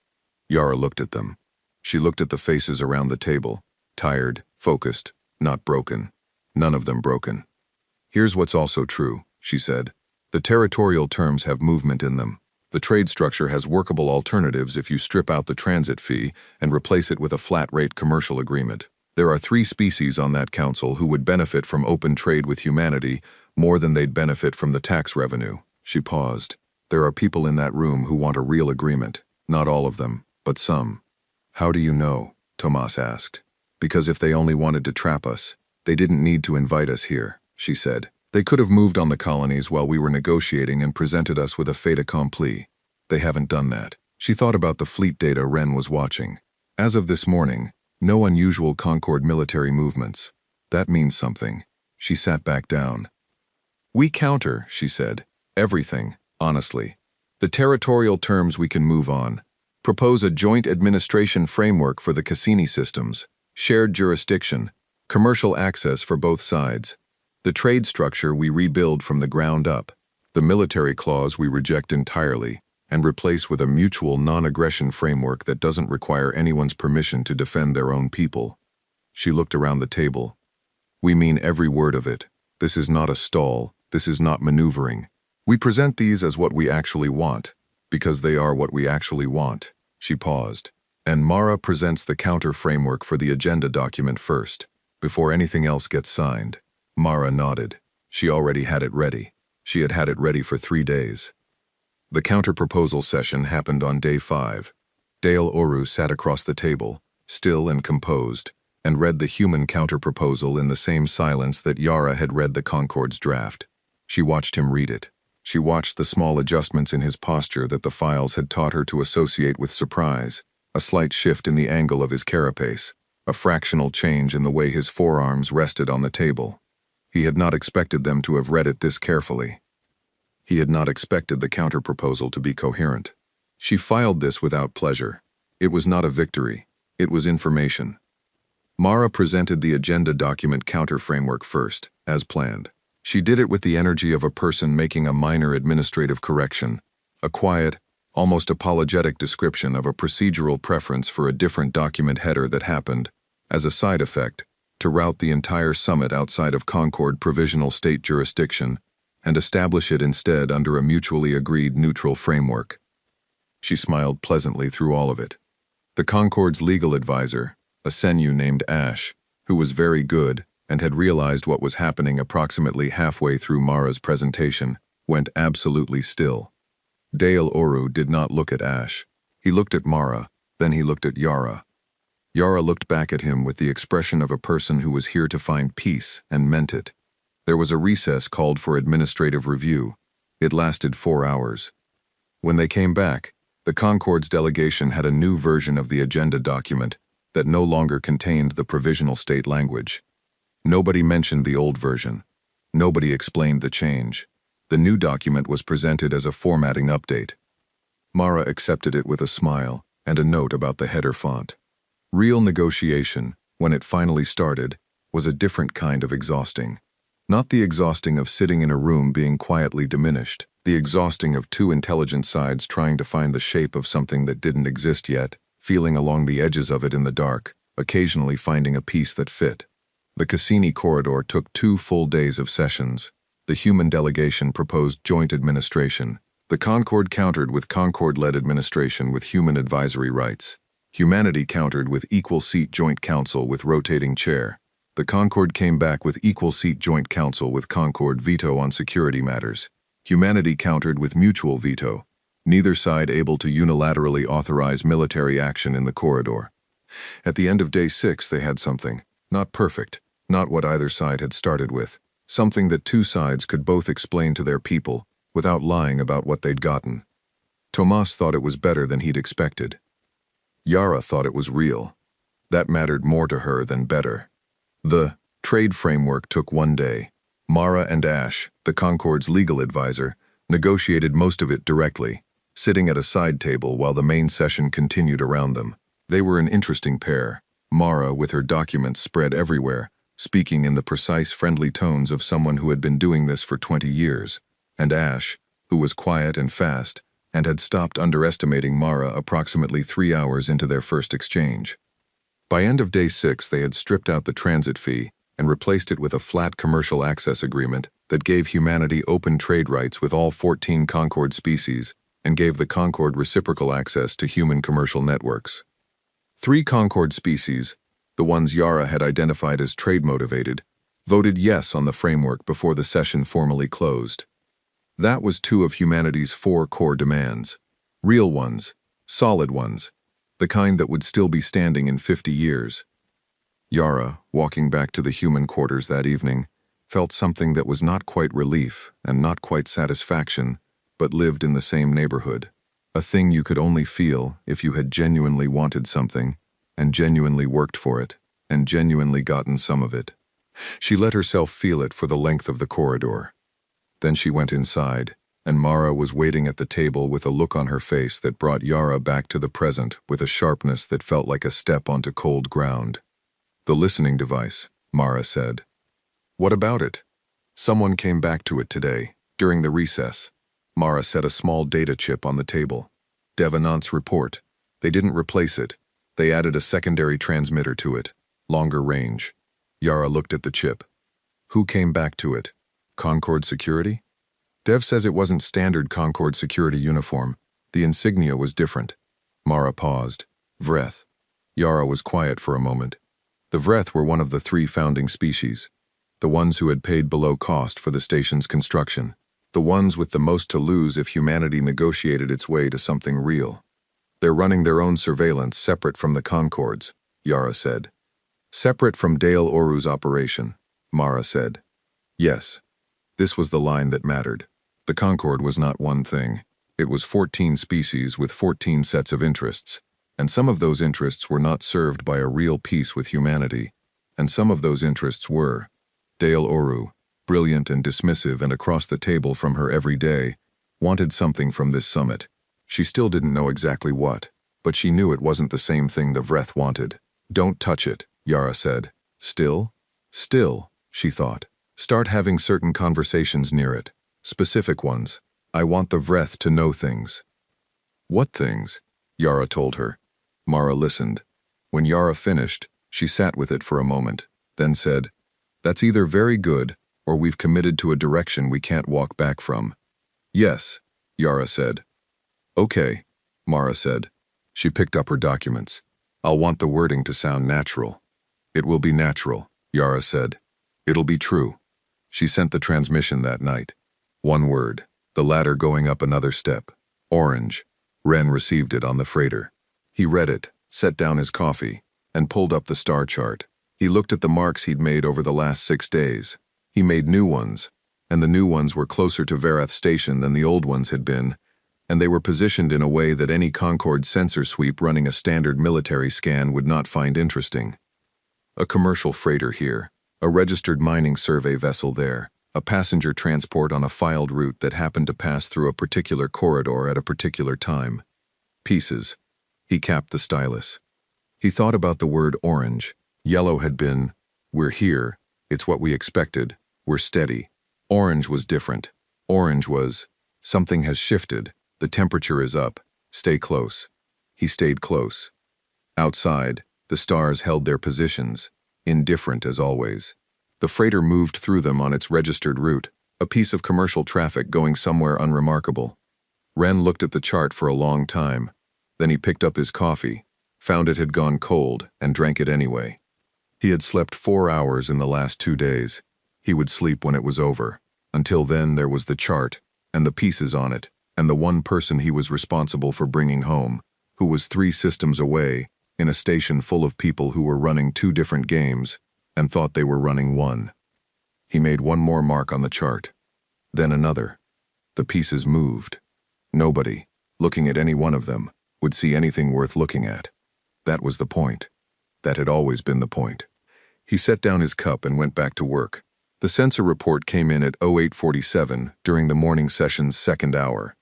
Yara looked at them. She looked at the faces around the table, tired, focused, not broken. None of them broken. "Here's what's also true," she said. "The territorial terms have movement in them. The trade structure has workable alternatives if you strip out the transit fee and replace it with a flat-rate commercial agreement. There are 3 species on that council who would benefit from open trade with humanity More than they'd benefit from the tax revenue. She paused. There are people in that room who want a real agreement. Not all of them, but some. How do you know? Tomas asked. Because if they only wanted to trap us, they didn't need to invite us here, she said. They could have moved on the colonies while we were negotiating and presented us with a fait accompli. They haven't done that. She thought about the fleet data Ren was watching. As of this morning, no unusual Concord military movements. That means something. She sat back down. We counter, she said. Everything, honestly. The territorial terms we can move on. Propose a joint administration framework for the Cassini systems. Shared jurisdiction. Commercial access for both sides. The trade structure we rebuild from the ground up. The military clause we reject entirely and replace with a mutual non-aggression framework that doesn't require anyone's permission to defend their own people. She looked around the table. We mean every word of it. This is not a stall. This is not maneuvering. We present these as what we actually want, because they are what we actually want. She paused. And Mara presents the counter framework for the agenda document first, before anything else gets signed. Mara nodded. She already had it ready. She had had it ready for 3 days. The counter-proposal session happened on day 5. Dale Oru sat across the table, still and composed, and read the human counter-proposal in the same silence that Yara had read the Concord's draft. She watched him read it. She watched the small adjustments in his posture that the files had taught her to associate with surprise, a slight shift in the angle of his carapace, a fractional change in the way his forearms rested on the table. He had not expected them to have read it this carefully. He had not expected the counter-proposal to be coherent. She filed this without pleasure. It was not a victory. It was information. Mara presented the agenda document counter-framework first, as planned. She did it with the energy of a person making a minor administrative correction, a quiet, almost apologetic description of a procedural preference for a different document header that happened, as a side effect, to route the entire summit outside of Concord provisional state jurisdiction and establish it instead under a mutually agreed neutral framework. She smiled pleasantly through all of it. The Concord's legal advisor, a Senyu named Ash, who was very good and had realized what was happening approximately halfway through Mara's presentation, went absolutely still. Dale Oru did not look at Ash. He looked at Mara, then he looked at Yara. Yara looked back at him with the expression of a person who was here to find peace and meant it. There was a recess called for administrative review. It lasted 4 hours. When they came back, the Concord's delegation had a new version of the agenda document that no longer contained the provisional state language. Nobody mentioned the old version. Nobody explained the change. The new document was presented as a formatting update. Mara accepted it with a smile and a note about the header font. Real negotiation, when it finally started, was a different kind of exhausting. Not the exhausting of sitting in a room being quietly diminished, the exhausting of two intelligent sides trying to find the shape of something that didn't exist yet, feeling along the edges of it in the dark, occasionally finding a piece that fit. The Cassini corridor took 2 full days of sessions. The human delegation proposed joint administration. The Concord countered with Concord-led administration with human advisory rights. Humanity countered with equal-seat joint council with rotating chair. The Concord came back with equal-seat joint council with Concord veto on security matters. Humanity countered with mutual veto, neither side able to unilaterally authorize military action in the corridor. At the end of day 6 they had something, not perfect, not what either side had started with, something that 2 sides could both explain to their people without lying about what they'd gotten. Tomas thought it was better than he'd expected. Yara thought it was real. That mattered more to her than better. The trade framework took 1 day. Mara and Ash, the Concord's legal advisor, negotiated most of it directly, sitting at a side table while the main session continued around them. They were an interesting pair. Mara, with her documents spread everywhere, speaking in the precise, friendly tones of someone who had been doing this for 20 years, and Ash, who was quiet and fast, and had stopped underestimating Mara approximately 3 hours into their first exchange. By end of day 6, they had stripped out the transit fee and replaced it with a flat commercial access agreement that gave humanity open trade rights with all 14 Concord species and gave the Concord reciprocal access to human commercial networks. 3 Concord species, the ones Yara had identified as trade-motivated, voted yes on the framework before the session formally closed. That was 2 of humanity's 4 core demands. Real ones, solid ones, the kind that would still be standing in 50 years. Yara, walking back to the human quarters that evening, felt something that was not quite relief and not quite satisfaction, but lived in the same neighborhood. A thing you could only feel if you had genuinely wanted something, and genuinely worked for it, and genuinely gotten some of it. She let herself feel it for the length of the corridor. Then she went inside, and Mara was waiting at the table with a look on her face that brought Yara back to the present with a sharpness that felt like a step onto cold ground. "The listening device," Mara said. "What about it?" "Someone came back to it today, during the recess." Mara set a small data chip on the table. "Devenant's report. They didn't replace it. They added a secondary transmitter to it. Longer range." Yara looked at the chip. "Who came back to it? Concord Security?" "Dev says it wasn't standard Concord Security uniform. The insignia was different." Mara paused. "Vreth." Yara was quiet for a moment. The Vreth were one of the 3 founding species. The ones who had paid below cost for the station's construction. The ones with the most to lose if humanity negotiated its way to something real. "They're running their own surveillance separate from the Concords," Yara said. "Separate from Dale Oru's operation," Mara said. Yes. This was the line that mattered. The Concord was not one thing. It was 14 species with 14 sets of interests, and some of those interests were not served by a real peace with humanity, and some of those interests were. Dale Oru, brilliant and dismissive and across the table from her every day, wanted something from this summit. She still didn't know exactly what, but she knew it wasn't the same thing the Vreth wanted. "Don't touch it," Yara said. "Still? Still," she thought. "Start having certain conversations near it. Specific ones. I want the Vreth to know things." "What things?" Yara told her. Mara listened. When Yara finished, she sat with it for a moment, then said, "That's either very good, or we've committed to a direction we can't walk back from." "Yes," Yara said. "Okay," Mara said. She picked up her documents. "I'll want the wording to sound natural." "It will be natural," Yara said. "It'll be true." She sent the transmission that night. One word, the ladder going up another step. Orange. Ren received it on the freighter. He read it, set down his coffee, and pulled up the star chart. He looked at the marks he'd made over the last 6 days. He made new ones, and the new ones were closer to Varath Station than the old ones had been, and they were positioned in a way that any Concord sensor sweep running a standard military scan would not find interesting. A commercial freighter here, a registered mining survey vessel there, a passenger transport on a filed route that happened to pass through a particular corridor at a particular time. Pieces. He capped the stylus. He thought about the word orange. Yellow had been, "We're here, it's what we expected, we're steady." Orange was different. Orange was, "Something has shifted, the temperature is up, stay close." He stayed close. Outside, the stars held their positions, indifferent as always. The freighter moved through them on its registered route, a piece of commercial traffic going somewhere unremarkable. Ren looked at the chart for a long time. Then he picked up his coffee, found it had gone cold, and drank it anyway. He had slept 4 hours in the last 2 days. He would sleep when it was over. Until then, there was the chart, and the pieces on it, and the one person he was responsible for bringing home, who was 3 systems away, in a station full of people who were running 2 different games, and thought they were running one. He made one more mark on the chart. Then another. The pieces moved. Nobody, looking at any one of them, would see anything worth looking at. That was the point. That had always been the point. He set down his cup and went back to work. The sensor report came in at 0847 during the morning session's 2nd hour.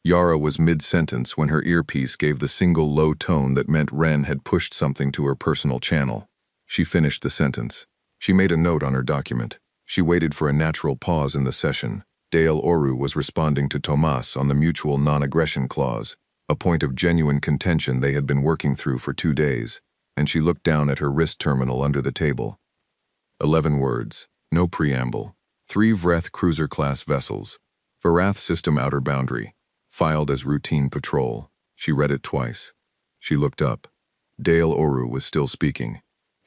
Yara was mid-sentence when her earpiece gave the single low tone that meant Ren had pushed something to her personal channel. She finished the sentence. She made a note on her document. She waited for a natural pause in the session. Dale Oru was responding to Tomas on the mutual non-aggression clause, a point of genuine contention they had been working through for 2 days, and she looked down at her wrist terminal under the table. 11 words, no preamble. 3 Vreth cruiser-class vessels. Varath system outer boundary. Filed as routine patrol. She read it twice. She looked up. Dale Oru was still speaking.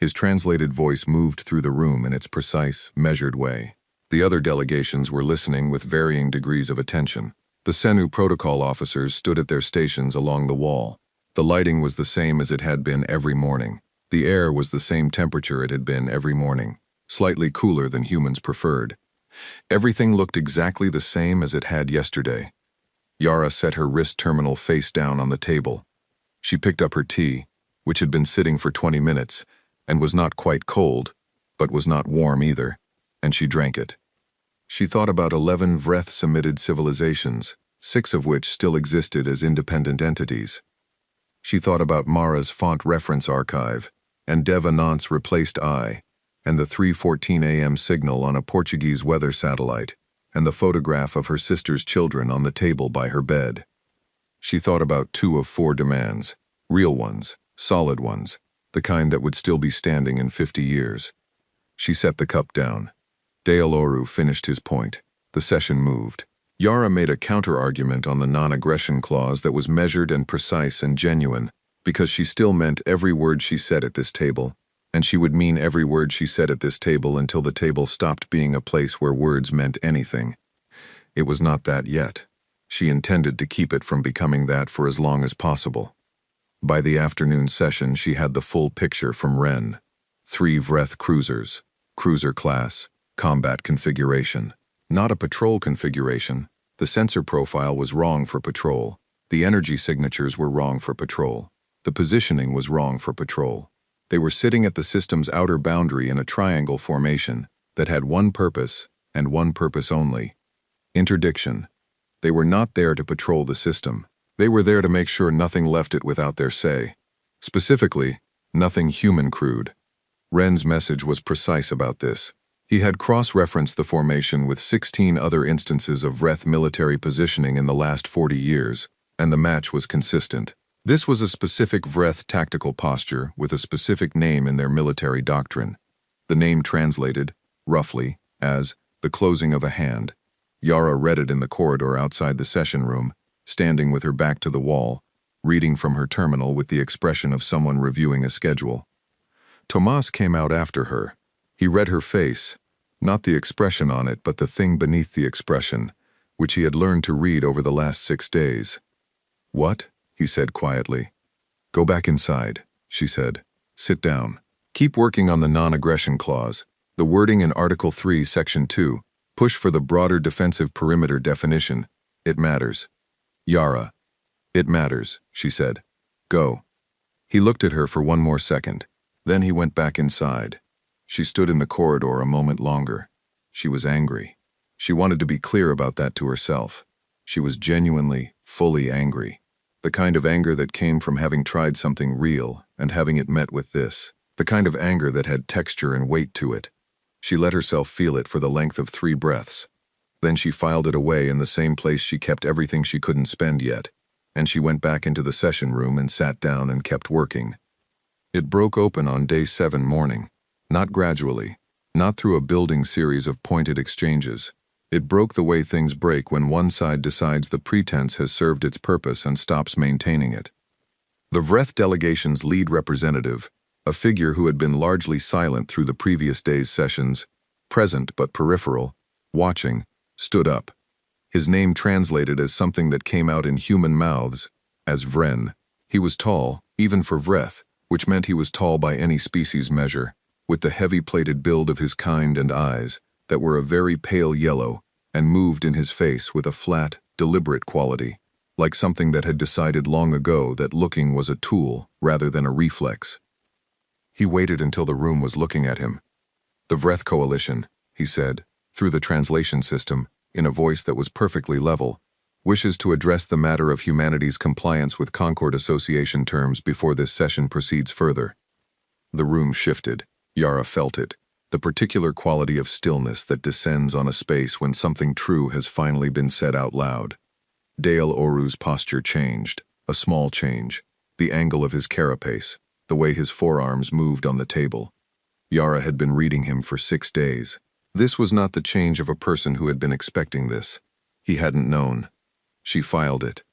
His translated voice moved through the room in its precise, measured way. The other delegations were listening with varying degrees of attention. The Senu protocol officers stood at their stations along the wall. The lighting was the same as it had been every morning. The air was the same temperature it had been every morning, slightly cooler than humans preferred. Everything looked exactly the same as it had yesterday. Yara set her wrist terminal face down on the table. She picked up her tea, which had been sitting for 20 minutes, and was not quite cold, but was not warm either, and she drank it. She thought about 11 Vreth-submitted civilizations, 6 of which still existed as independent entities. She thought about Mara's font reference archive, and Dev Anant's replaced I, and the 3:14 a.m. signal on a Portuguese weather satellite, and the photograph of her sister's children on the table by her bed. She thought about 2 of 4 demands, real ones, solid ones, the kind that would still be standing in 50 years. She set the cup down. Dale Oru finished his point. The session moved. Yara made a counter-argument on the non-aggression clause that was measured and precise and genuine, because she still meant every word she said at this table, and she would mean every word she said at this table until the table stopped being a place where words meant anything. It was not that yet. She intended to keep it from becoming that for as long as possible. By the afternoon session, she had the full picture from Ren. 3 Vreth cruisers, cruiser class, combat configuration. Not a patrol configuration. The sensor profile was wrong for patrol. The energy signatures were wrong for patrol. The positioning was wrong for patrol. They were sitting at the system's outer boundary in a triangle formation that had one purpose, and one purpose only: interdiction. They were not there to patrol the system. They were there to make sure nothing left it without their say. Specifically, nothing human-crewed. Ren's message was precise about this. He had cross-referenced the formation with 16 other instances of Vreth military positioning in the last 40 years, and the match was consistent. This was a specific Vreth tactical posture with a specific name in their military doctrine. The name translated, roughly, as the closing of a hand. Yara read it in the corridor outside the session room, standing with her back to the wall, reading from her terminal with the expression of someone reviewing a schedule. Tomas came out after her. He read her face, not the expression on it, but the thing beneath the expression, which he had learned to read over the last 6 days. "What?" he said quietly. "Go back inside," she said. "Sit down. Keep working on the non-aggression clause, the wording in Article 3, Section 2. Push for the broader defensive perimeter definition. It matters." "Yara." "It matters," she said. "Go." He looked at her for one more second. Then he went back inside. She stood in the corridor a moment longer. She was angry. She wanted to be clear about that to herself. She was genuinely, fully angry. The kind of anger that came from having tried something real and having it met with this. The kind of anger that had texture and weight to it. She let herself feel it for the length of 3 breaths. Then she filed it away in the same place she kept everything she couldn't spend yet, and she went back into the session room and sat down and kept working. It broke open on day 7 morning. Not gradually, not through a building series of pointed exchanges. It broke the way things break when one side decides the pretense has served its purpose and stops maintaining it. The Vreth delegation's lead representative, a figure who had been largely silent through the previous day's sessions, present but peripheral, watching, stood up. His name translated as something that came out in human mouths, as Vren. He was tall, even for Vreth, which meant he was tall by any species measure, with the heavy-plated build of his kind and eyes, that were a very pale yellow, and moved in his face with a flat, deliberate quality, like something that had decided long ago that looking was a tool rather than a reflex. He waited until the room was looking at him. "The Vreth Coalition," he said, through the translation system, in a voice that was perfectly level, "wishes to address the matter of humanity's compliance with Concord Association terms before this session proceeds further." The room shifted. Yara felt it, the particular quality of stillness that descends on a space when something true has finally been said out loud. Dale Oru's posture changed, a small change, the angle of his carapace, the way his forearms moved on the table. Yara had been reading him for 6 days. This was not the change of a person who had been expecting this. He hadn't known. She filed it.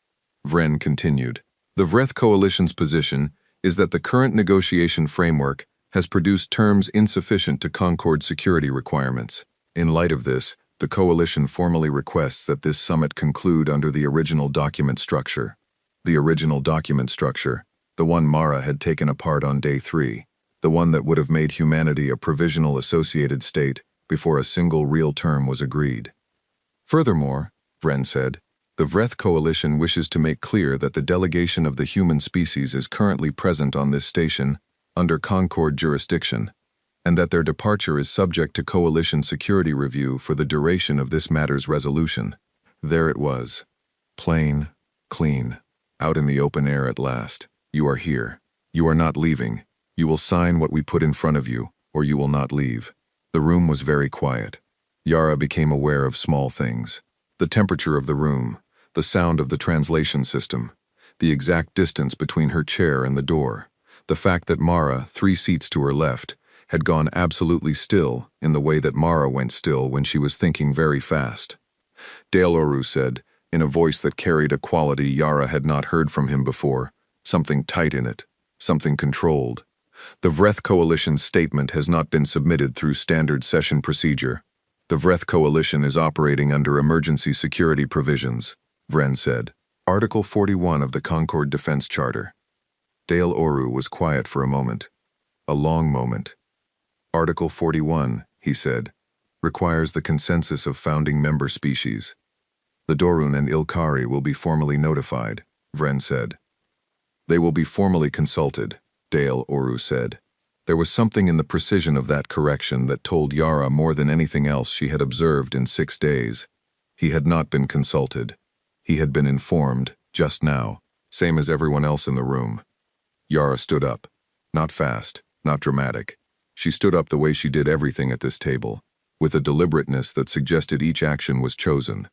Vren continued. "The Vreth Coalition's position is that the current negotiation framework has produced terms insufficient to Concord security requirements. In light of this, the coalition formally requests that this summit conclude under the original document structure. The original document structure, the one Mara had taken apart on day 3, the one that would have made humanity a provisional associated state before a single real term was agreed. Furthermore, Vren said, the Vreth coalition wishes to make clear that the delegation of the human species is currently present on this station under Concord jurisdiction, and that their departure is subject to coalition security review for the duration of this matter's resolution. There it was. Plain, clean, out in the open air at last. You are here. You are not leaving. You will sign what we put in front of you, or you will not leave. The room was very quiet. Yara became aware of small things. The temperature of the room, the sound of the translation system, the exact distance between her chair and the door, the fact that Mara, 3 seats to her left, had gone absolutely still in the way that Mara went still when she was thinking very fast. Dale Oru said, in a voice that carried a quality Yara had not heard from him before, something tight in it, something controlled. The Vreth Coalition's statement has not been submitted through standard session procedure. The Vreth Coalition is operating under emergency security provisions, Vren said. Article 41 of the Concord Defense Charter. Dale Oru was quiet for a moment. A long moment. Article 41, he said, requires the consensus of founding member species. The Dorun and Ilkari will be formally notified, Vren said. They will be formally consulted, Dale Oru said. There was something in the precision of that correction that told Yara more than anything else she had observed in 6 days. He had not been consulted. He had been informed, just now, same as everyone else in the room. Yara stood up. Not fast, not dramatic. She stood up the way she did everything at this table, with a deliberateness that suggested each action was chosen.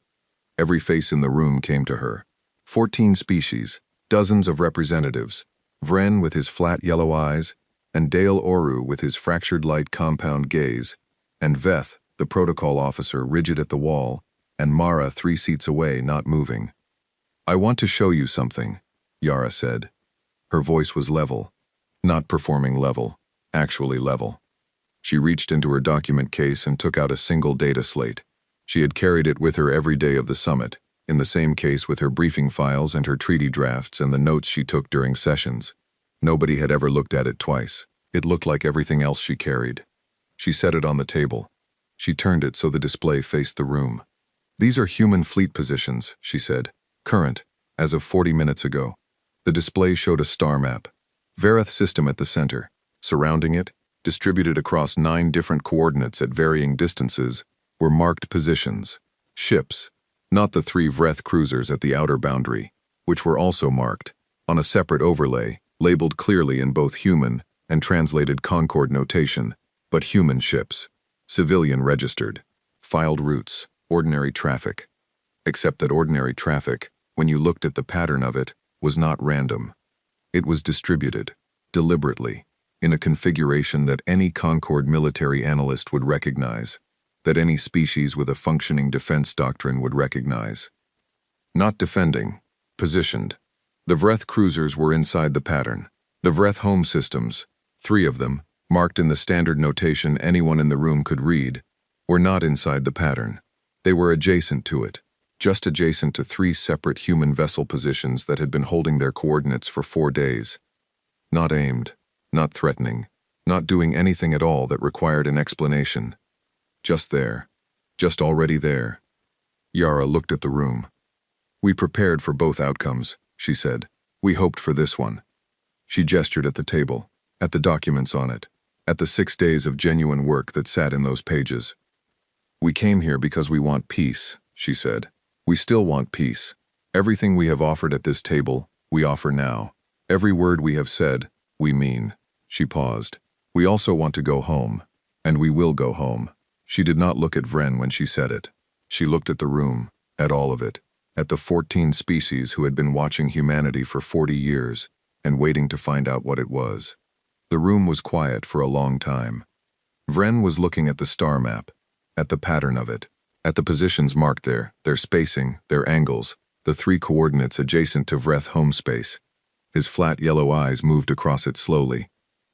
Every face in the room came to her. 14 species, dozens of representatives, Vren with his flat yellow eyes, and Dale Oru with his fractured light compound gaze, and Veth, the protocol officer, rigid at the wall, and Mara 3 seats away, not moving. I want to show you something, Yara said. Her voice was level, not performing level, actually level. She reached into her document case and took out a single data slate. She had carried it with her every day of the summit, in the same case with her briefing files and her treaty drafts and the notes she took during sessions. Nobody had ever looked at it twice. It looked like everything else she carried. She set it on the table. She turned it so the display faced the room. These are human fleet positions, she said. Current, as of 40 minutes ago. The display showed a star map. Vareth system at the center. Surrounding it, distributed across 9 different coordinates at varying distances, were marked positions. Ships, not the 3 Vreth cruisers at the outer boundary, which were also marked, on a separate overlay, labeled clearly in both human and translated Concord notation, but human ships. Civilian registered. Filed routes, ordinary traffic. Except that ordinary traffic, when you looked at the pattern of it, was not random. It was distributed, deliberately, in a configuration that any Concord military analyst would recognize, that any species with a functioning defense doctrine would recognize. Not defending, positioned. The Vreth cruisers were inside the pattern. The Vreth home systems, 3 of them, marked in the standard notation anyone in the room could read, were not inside the pattern. They were adjacent to it, just adjacent to 3 separate human vessel positions that had been holding their coordinates for 4 days. Not aimed, not threatening, not doing anything at all that required an explanation. Just there, just already there. Yara looked at the room. We prepared for both outcomes, she said. We hoped for this one. She gestured at the table, at the documents on it, at the 6 days of genuine work that sat in those pages. We came here because we want peace, she said. We still want peace. Everything we have offered at this table, we offer now. Every word we have said, we mean. She paused. We also want to go home, and we will go home. She did not look at Vren when she said it. She looked at the room, at all of it, at the 14 species who had been watching humanity for 40 years and waiting to find out what it was. The room was quiet for a long time. Vren was looking at the star map, at the pattern of it, at the positions marked there, their spacing, their angles, the 3 coordinates adjacent to Vreth home space. His flat yellow eyes moved across it slowly.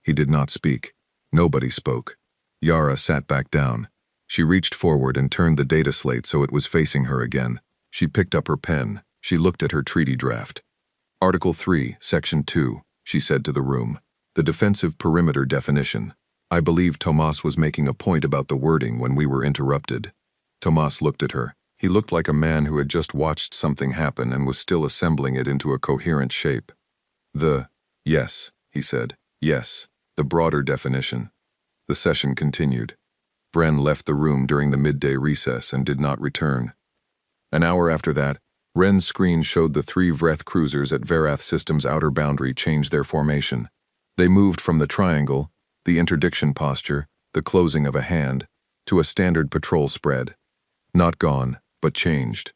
He did not speak. Nobody spoke. Yara sat back down. She reached forward and turned the data slate so it was facing her again. She picked up her pen. She looked at her treaty draft. Article 3, Section 2, she said to the room. The defensive perimeter definition. I believe Tomas was making a point about the wording when we were interrupted. Tomas looked at her. He looked like a man who had just watched something happen and was still assembling it into a coherent shape. Yes, he said. Yes, the broader definition. The session continued. Bren left the room during the midday recess and did not return. An hour after that, Ren's screen showed the 3 Vreth cruisers at Verath System's outer boundary change their formation. They moved from the triangle, the interdiction posture, the closing of a hand, to a standard patrol spread. Not gone, but changed.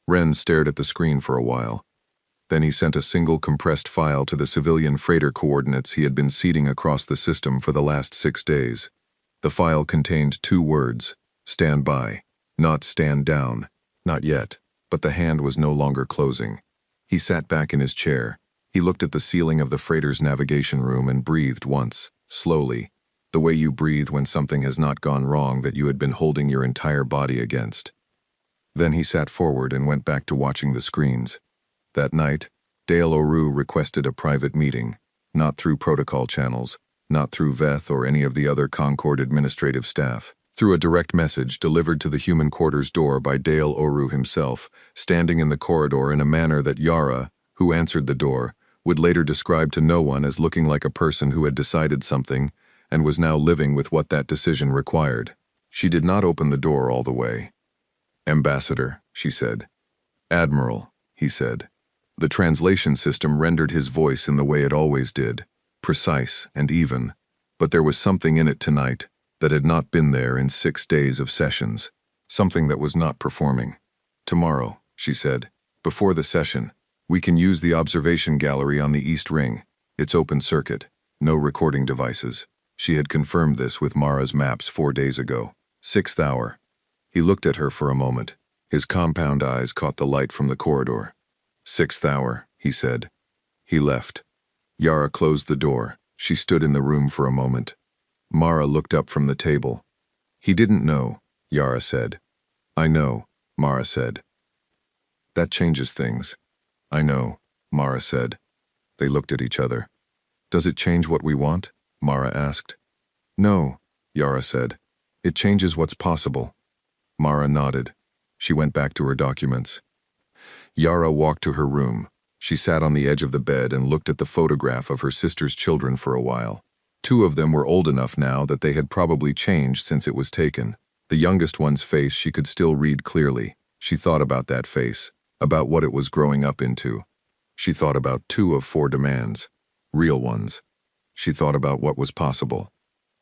Ren stared at the screen for a while. Then he sent a single compressed file to the civilian freighter coordinates he had been seeding across the system for the last 6 days. The file contained 2 words, stand by, not stand down, not yet, but the hand was no longer closing. He sat back in his chair. He looked at the ceiling of the freighter's navigation room and breathed once, slowly, the way you breathe when something has not gone wrong that you had been holding your entire body against. Then he sat forward and went back to watching the screens. That night, Dale Oru requested a private meeting, not through protocol channels, not through Veth or any of the other Concord administrative staff, through a direct message delivered to the human quarters door by Dale Oru himself, standing in the corridor in a manner that Yara, who answered the door, would later describe to no one as looking like a person who had decided something and was now living with what that decision required. She did not open the door all the way. Ambassador, she said. Admiral, he said. The translation system rendered his voice in the way it always did, precise and even, but there was something in it tonight that had not been there in 6 days of sessions, something that was not performing. Tomorrow, she said, before the session, we can use the observation gallery on the East Ring. It's open circuit, no recording devices. She had confirmed this with Mara's maps 4 days ago. 6th hour. He looked at her for a moment. His compound eyes caught the light from the corridor. 6th hour, he said. He left. Yara closed the door. She stood in the room for a moment. Mara looked up from the table. He didn't know, Yara said. I know, Mara said. That changes things. I know, Mara said. They looked at each other. Does it change what we want? Mara asked. No, Yara said. It changes what's possible. Mara nodded. She went back to her documents. Yara walked to her room. She sat on the edge of the bed and looked at the photograph of her sister's children for a while. 2 of them were old enough now that they had probably changed since it was taken. The youngest one's face she could still read clearly. She thought about that face, about what it was growing up into. She thought about 2 of 4 demands, real ones. She thought about what was possible.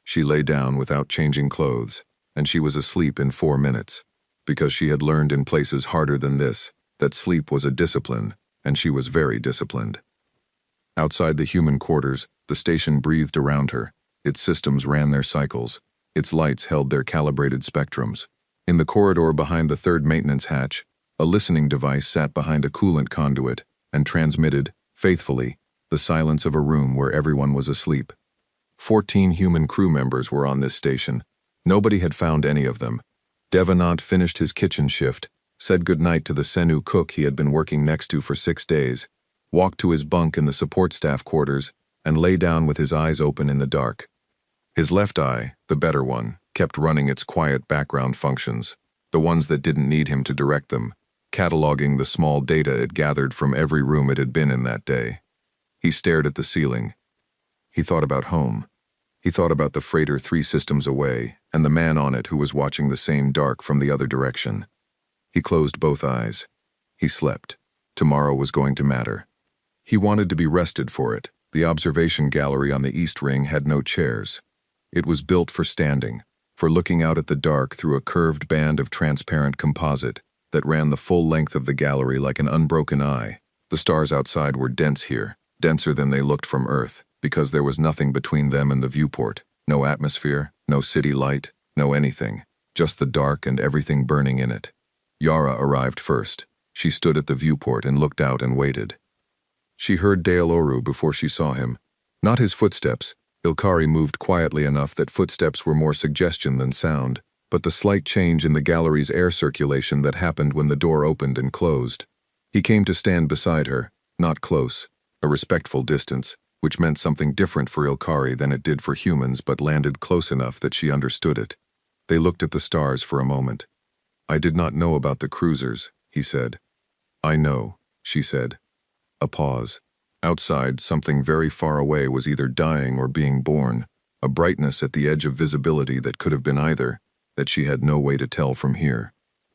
She lay down without changing clothes, and she was asleep in 4 minutes, because she had learned in places harder than this that sleep was a discipline, and she was very disciplined. Outside the human quarters, the station breathed around her. Its systems ran their cycles. Its lights held their calibrated spectrums. In the corridor behind the 3rd maintenance hatch, a listening device sat behind a coolant conduit and transmitted, faithfully, the silence of a room where everyone was asleep. 14 human crew members were on this station. Nobody had found any of them. Devenant finished his kitchen shift, said goodnight to the Senu cook he had been working next to for 6 days, walked to his bunk in the support staff quarters, and lay down with his eyes open in the dark. His left eye, the better one, kept running its quiet background functions, the ones that didn't need him to direct them, cataloging the small data it gathered from every room it had been in that day. He stared at the ceiling. He thought about home. He thought about the freighter 3 systems away, and the man on it who was watching the same dark from the other direction. He closed both eyes. He slept. Tomorrow was going to matter. He wanted to be rested for it. The observation gallery on the East Ring had no chairs. It was built for standing, for looking out at the dark through a curved band of transparent composite that ran the full length of the gallery like an unbroken eye. The stars outside were dense here, denser than they looked from Earth, because there was nothing between them and the viewport. No atmosphere, no city light, no anything. Just the dark and everything burning in it. Yara arrived first. She stood at the viewport and looked out and waited. She heard Dale Oru before she saw him. Not his footsteps, Ilkari moved quietly enough that footsteps were more suggestion than sound, but the slight change in the gallery's air circulation that happened when the door opened and closed. He came to stand beside her, not close, a respectful distance, which meant something different for Ilkari than it did for humans, but landed close enough that she understood it. They looked at the stars for a moment. "I did not know about the cruisers," he said. "I know," she said. A pause. Outside, something very far away was either dying or being born, a brightness at the edge of visibility that could have been either, that she had no way to tell from here.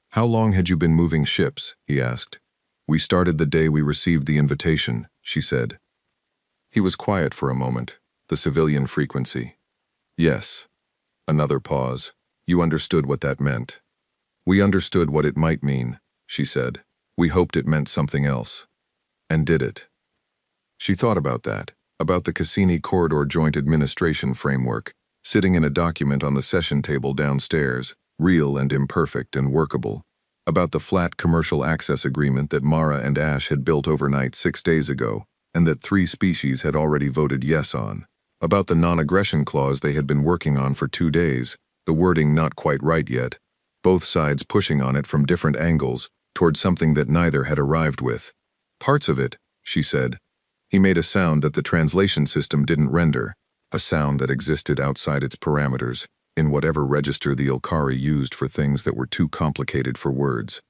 "How long had you been moving ships?" he asked. "We started the day we received the invitation," she said. He was quiet for a moment, the civilian frequency. "Yes." Another pause. "You understood what that meant." "We understood what it might mean," she said. "We hoped it meant something else." "And did it?" She thought about that, about the Cassini Corridor Joint Administration Framework, sitting in a document on the session table downstairs, real and imperfect and workable, about the flat commercial access agreement that Mara and Ash had built overnight 6 days ago, and that 3 species had already voted yes on, about the non-aggression clause they had been working on for 2 days, the wording not quite right yet, both sides pushing on it from different angles, toward something that neither had arrived with. "Parts of it," she said. He made a sound that the translation system didn't render, a sound that existed outside its parameters, in whatever register the Ilkari used for things that were too complicated for words.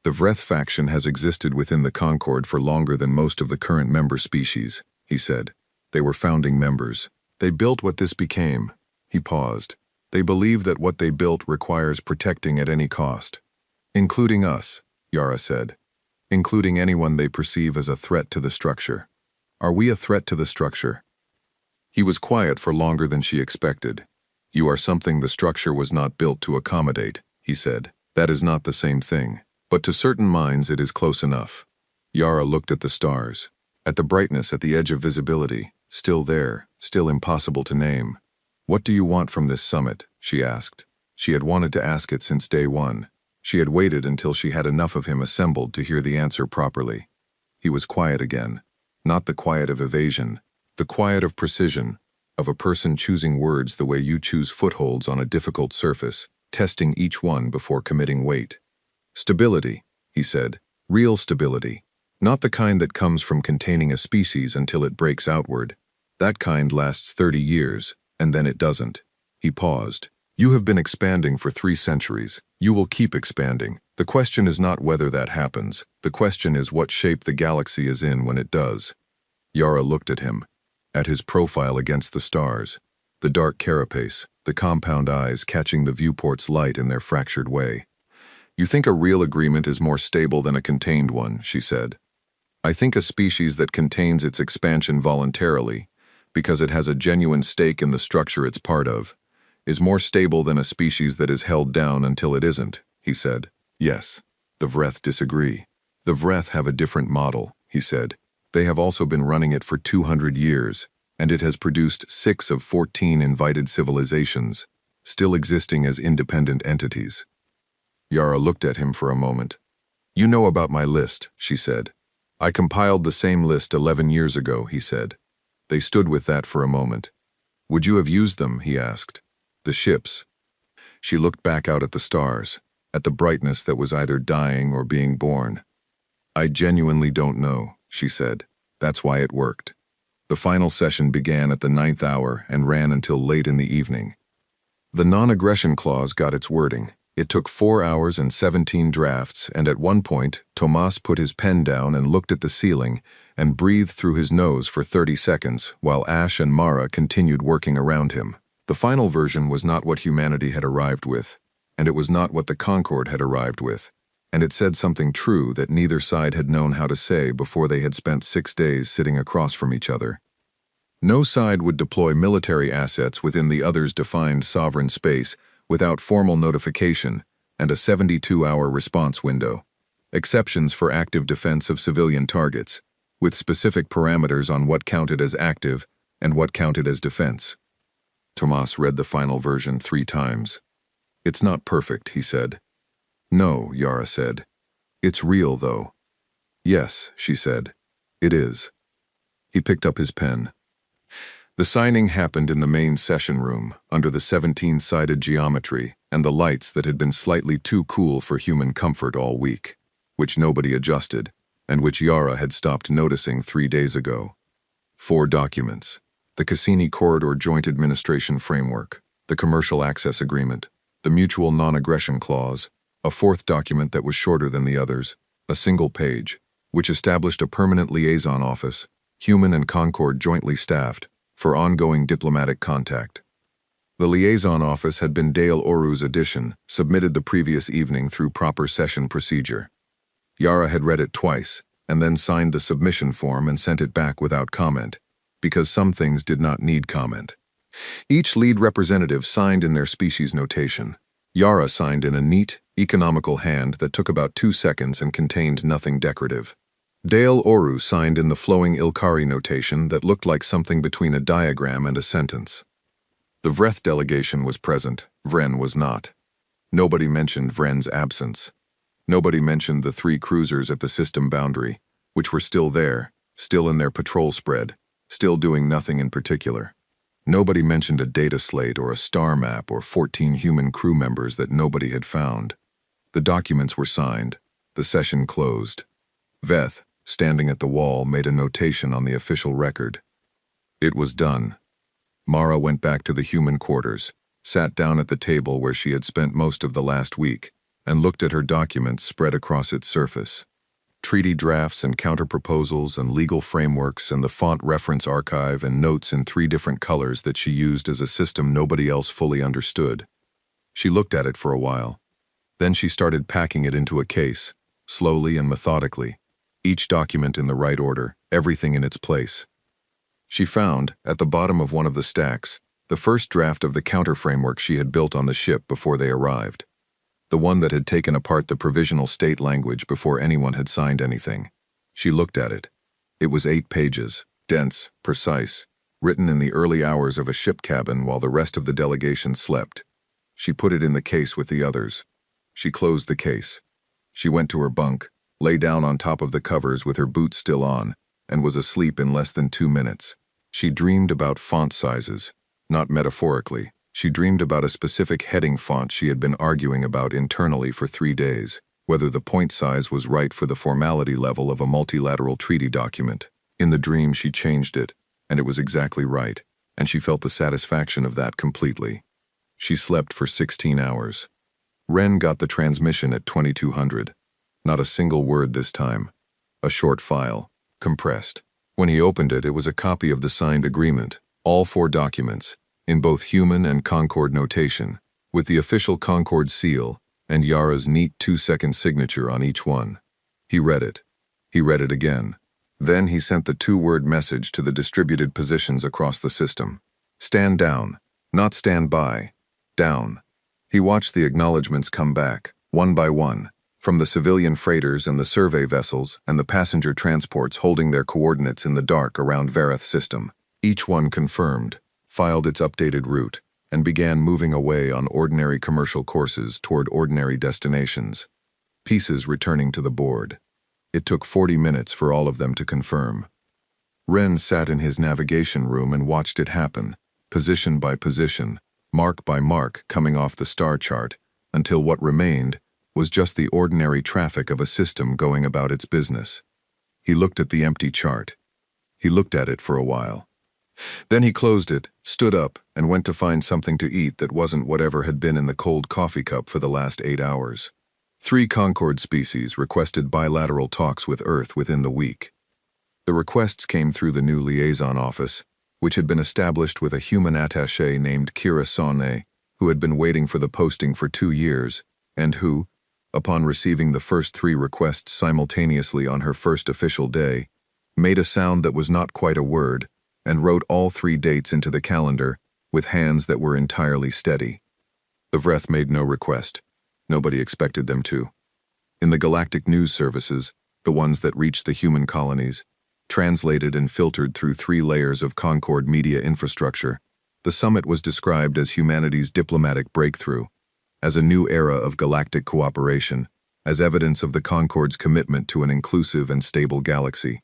"The Vreth faction has existed within the Concord for longer than most of the current member species," he said. "They were founding members. They built what this became." He paused. "They believe that what they built requires protecting at any cost." "Including us," Yara said. "Including anyone they perceive as a threat to the structure." "Are we a threat to the structure?" He was quiet for longer than she expected. "You are something the structure was not built to accommodate," he said. "That is not the same thing. But to certain minds it is close enough." Yara looked at the stars, at the brightness at the edge of visibility, still there, still impossible to name. "What do you want from this summit?" she asked. She had wanted to ask it since day one. She had waited until she had enough of him assembled to hear the answer properly. He was quiet again. Not the quiet of evasion, the quiet of precision, of a person choosing words the way you choose footholds on a difficult surface, testing each one before committing weight. "Stability," he said. "Real stability. Not the kind that comes from containing a species until it breaks outward. That kind lasts 30 years, and then it doesn't." He paused. "You have been expanding for 3 centuries. You will keep expanding. The question is not whether that happens. The question is what shape the galaxy is in when it does." Yara looked at him, at his profile against the stars, the dark carapace, the compound eyes catching the viewport's light in their fractured way. "You think a real agreement is more stable than a contained one," she said. "I think a species that contains its expansion voluntarily, because it has a genuine stake in the structure it's part of, is more stable than a species that is held down until it isn't," he said. "Yes." The Vreth disagree. "The Vreth have a different model," he said. "They have also been running it for 200 years, and it has produced 6 of 14 invited civilizations, still existing as independent entities." Yara looked at him for a moment. "You know about my list," she said. "I compiled the same list 11 years ago," he said. They stood with that for a moment. "Would you have used them?" he asked. "The ships." She looked back out at the stars, at the brightness that was either dying or being born. "I genuinely don't know," she said. "That's why it worked." The final session began at the 9th hour and ran until late in the evening. The non-aggression clause got its wording. It took 4 hours and 17 drafts, and at one point, Tomas put his pen down and looked at the ceiling and breathed through his nose for 30 seconds, while Ash and Mara continued working around him. The final version was not what humanity had arrived with, and it was not what the Concord had arrived with, and it said something true that neither side had known how to say before they had spent 6 days sitting across from each other. No side would deploy military assets within the other's defined sovereign space without formal notification and a 72-hour response window. Exceptions for active defense of civilian targets, with specific parameters on what counted as active and what counted as defense. Tomas read the final version 3 times. "It's not perfect," he said. "No," Yara said. "It's real, though." "Yes," she said. "It is." He picked up his pen. The signing happened in the main session room, under the 17-sided geometry and the lights that had been slightly too cool for human comfort all week, which nobody adjusted, and which Yara had stopped noticing 3 days ago. 4 documents: the Cassini Corridor Joint Administration Framework, the Commercial Access Agreement, the Mutual Non-Aggression Clause, a 4th document that was shorter than the others, a single page, which established a permanent liaison office, Human and Concord jointly staffed, for ongoing diplomatic contact. The liaison office had been Dale Oru's addition, submitted the previous evening through proper session procedure. Yara had read it twice, and then signed the submission form and sent it back without comment, because some things did not need comment. Each lead representative signed in their species notation. Yara signed in a neat, economical hand that took about 2 seconds and contained nothing decorative. Dale Oru signed in the flowing Ilkari notation that looked like something between a diagram and a sentence. The Vreth delegation was present, Vren was not. Nobody mentioned Vren's absence. Nobody mentioned the 3 cruisers at the system boundary, which were still there, still in their patrol spread, still doing nothing in particular. Nobody mentioned a data slate or a star map or 14 human crew members that nobody had found. The documents were signed. The session closed. Veth, standing at the wall, made a notation on the official record. It was done. Mara went back to the human quarters, sat down at the table where she had spent most of the last week, and looked at her documents spread across its surface. Treaty drafts and counterproposals and legal frameworks and the font reference archive and notes in 3 different colors that she used as a system nobody else fully understood. She looked at it for a while. Then she started packing it into a case, slowly and methodically, each document in the right order, everything in its place. She found, at the bottom of one of the stacks, the first draft of the counter-framework she had built on the ship before they arrived. The one that had taken apart the provisional state language before anyone had signed anything. She looked at it. It was 8 pages, dense, precise, written in the early hours of a ship cabin while the rest of the delegation slept. She put it in the case with the others. She closed the case. She went to her bunk, lay down on top of the covers with her boots still on, and was asleep in less than 2 minutes. She dreamed about font sizes, not metaphorically. She dreamed about a specific heading font she had been arguing about internally for 3 days, whether the point size was right for the formality level of a multilateral treaty document. In the dream she changed it, and it was exactly right, and she felt the satisfaction of that completely. She slept for 16 hours. Wren got the transmission at 2200. Not a single word this time. A short file, compressed. When he opened it, it was a copy of the signed agreement, all 4 documents, in both human and Concord notation, with the official Concord seal and Yara's neat 2-second signature on each one. He read it. He read it again. Then he sent the 2-word message to the distributed positions across the system. Stand down, not stand by. Down. He watched the acknowledgments come back, one by one, from the civilian freighters and the survey vessels and the passenger transports holding their coordinates in the dark around Vareth system. Each one confirmed, filed its updated route, and began moving away on ordinary commercial courses toward ordinary destinations. Pieces returning to the board. It took 40 minutes for all of them to confirm. Wren sat in his navigation room and watched it happen, position by position, mark by mark coming off the star chart, until what remained was just the ordinary traffic of a system going about its business. He looked at the empty chart. He looked at it for a while. Then he closed it, stood up, and went to find something to eat that wasn't whatever had been in the cold coffee cup for the last 8 hours. 3 Concord species requested bilateral talks with Earth within the week. The requests came through the new liaison office, which had been established with a human attaché named Kira Sonne, who had been waiting for the posting for 2 years, and who, upon receiving the first 3 requests simultaneously on her first official day, made a sound that was not quite a word, and wrote all 3 dates into the calendar with hands that were entirely steady. The Vreth made no request. Nobody expected them to. In the galactic news services, the ones that reached the human colonies, translated and filtered through 3 layers of Concord media infrastructure, the summit was described as humanity's diplomatic breakthrough, as a new era of galactic cooperation, as evidence of the Concord's commitment to an inclusive and stable galaxy.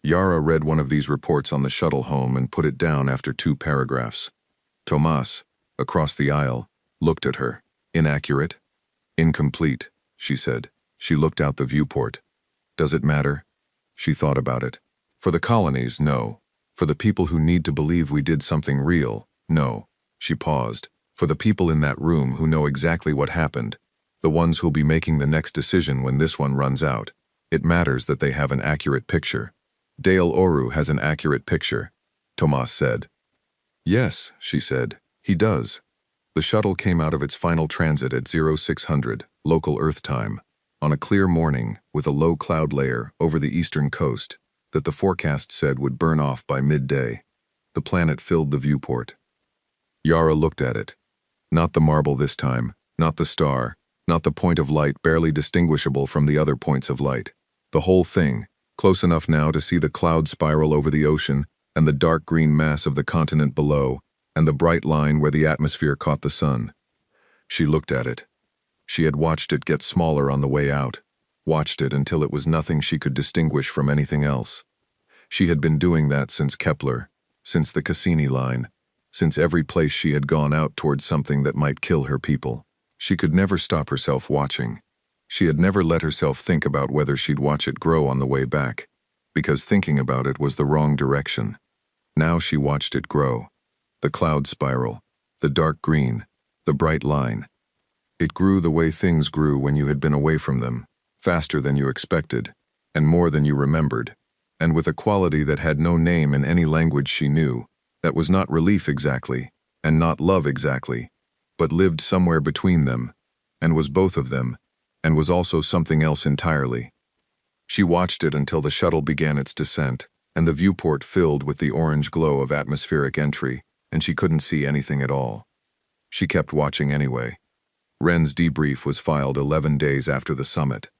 Yara read one of these reports on the shuttle home and put it down after 2 paragraphs. Tomas, across the aisle, looked at her. Inaccurate? Incomplete, she said. She looked out the viewport. Does it matter? She thought about it. For the colonies, no. For the people who need to believe we did something real, no. She paused. For the people in that room who know exactly what happened, the ones who'll be making the next decision when this one runs out, it matters that they have an accurate picture. Dale Oru has an accurate picture, Tomas said. Yes, she said, he does. The shuttle came out of its final transit at 0600, local Earth time, on a clear morning with a low cloud layer over the eastern coast that the forecast said would burn off by midday. The planet filled the viewport. Yara looked at it. Not the marble this time, not the star, not the point of light barely distinguishable from the other points of light. The whole thing, close enough now to see the cloud spiral over the ocean and the dark green mass of the continent below and the bright line where the atmosphere caught the sun. She looked at it. She had watched it get smaller on the way out, watched it until it was nothing she could distinguish from anything else. She had been doing that since Kepler, since the Cassini line, since every place she had gone out towards something that might kill her people. She could never stop herself watching. She had never let herself think about whether she'd watch it grow on the way back, because thinking about it was the wrong direction. Now she watched it grow. The cloud spiral, the dark green, the bright line. It grew the way things grew when you had been away from them, faster than you expected, and more than you remembered, and with a quality that had no name in any language she knew, that was not relief exactly, and not love exactly, but lived somewhere between them, and was both of them, and was also something else entirely. She watched it until the shuttle began its descent, and the viewport filled with the orange glow of atmospheric entry, and she couldn't see anything at all. She kept watching anyway. Wren's debrief was filed 11 days after the summit.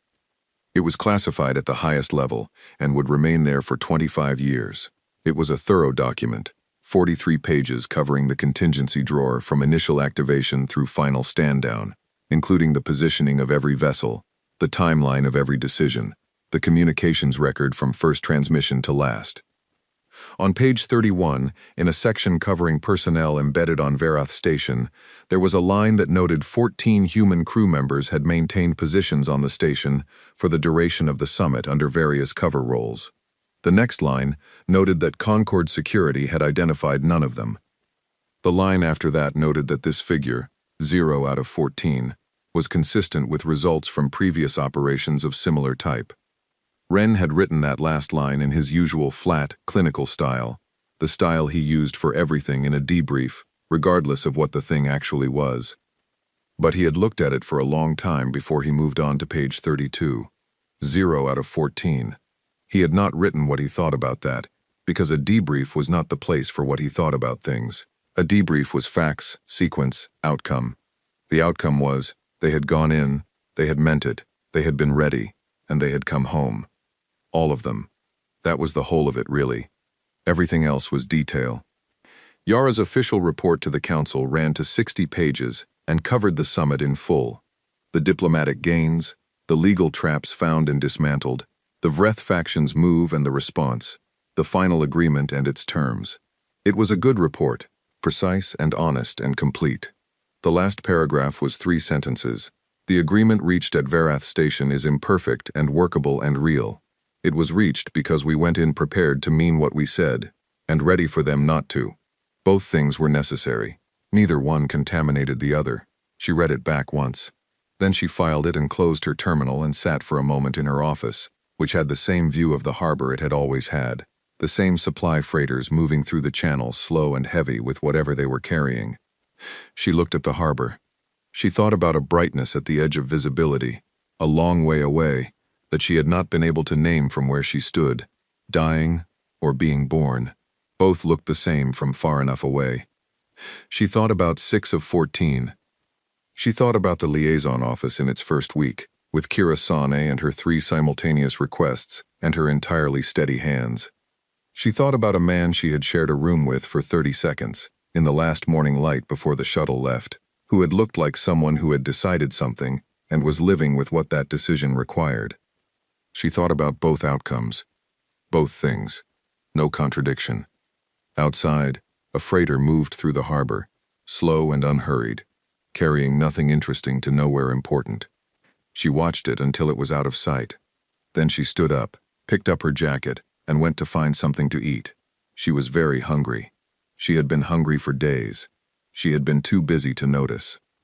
It was classified at the highest level and would remain there for 25 years. It was a thorough document, 43 pages covering the contingency drawer from initial activation through final stand-down, including the positioning of every vessel, the timeline of every decision, the communications record from first transmission to last. On page 31, in a section covering personnel embedded on Verath Station, there was a line that noted 14 human crew members had maintained positions on the station for the duration of the summit under various cover roles. The next line noted that Concord Security had identified none of them. The line after that noted that this figure, 0 out of 14, was consistent with results from previous operations of similar type. Wren had written that last line in his usual flat, clinical style, the style he used for everything in a debrief, regardless of what the thing actually was. But he had looked at it for a long time before he moved on to page 32. 0 out of 14. He had not written what he thought about that, because a debrief was not the place for what he thought about things. A debrief was facts, sequence, outcome. The outcome was, they had gone in, they had meant it, they had been ready, and they had come home. All of them. That was the whole of it, really. Everything else was detail. Yara's official report to the Council ran to 60 pages and covered the summit in full. The diplomatic gains, the legal traps found and dismantled, the Vreth faction's move and the response, the final agreement and its terms. It was a good report, precise and honest and complete. The last paragraph was 3 sentences. The agreement reached at Verath Station is imperfect and workable and real. It was reached because we went in prepared to mean what we said, and ready for them not to. Both things were necessary. Neither one contaminated the other. She read it back once. Then she filed it and closed her terminal and sat for a moment in her office, which had the same view of the harbor it had always had, the same supply freighters moving through the channel slow and heavy with whatever they were carrying. She looked at the harbor. She thought about a brightness at the edge of visibility, a long way away, that she had not been able to name from where she stood, dying or being born. Both looked the same from far enough away. She thought about 6 of 14. She thought about the liaison office in its first week, with Kira Sane and her 3 simultaneous requests and her entirely steady hands. She thought about a man she had shared a room with for 30 seconds, in the last morning light before the shuttle left, who had looked like someone who had decided something and was living with what that decision required. She thought about both outcomes. Both things. No contradiction. Outside, a freighter moved through the harbor, slow and unhurried, carrying nothing interesting to nowhere important. She watched it until it was out of sight. Then she stood up, picked up her jacket, and went to find something to eat. She was very hungry. She had been hungry for days. She had been too busy to notice.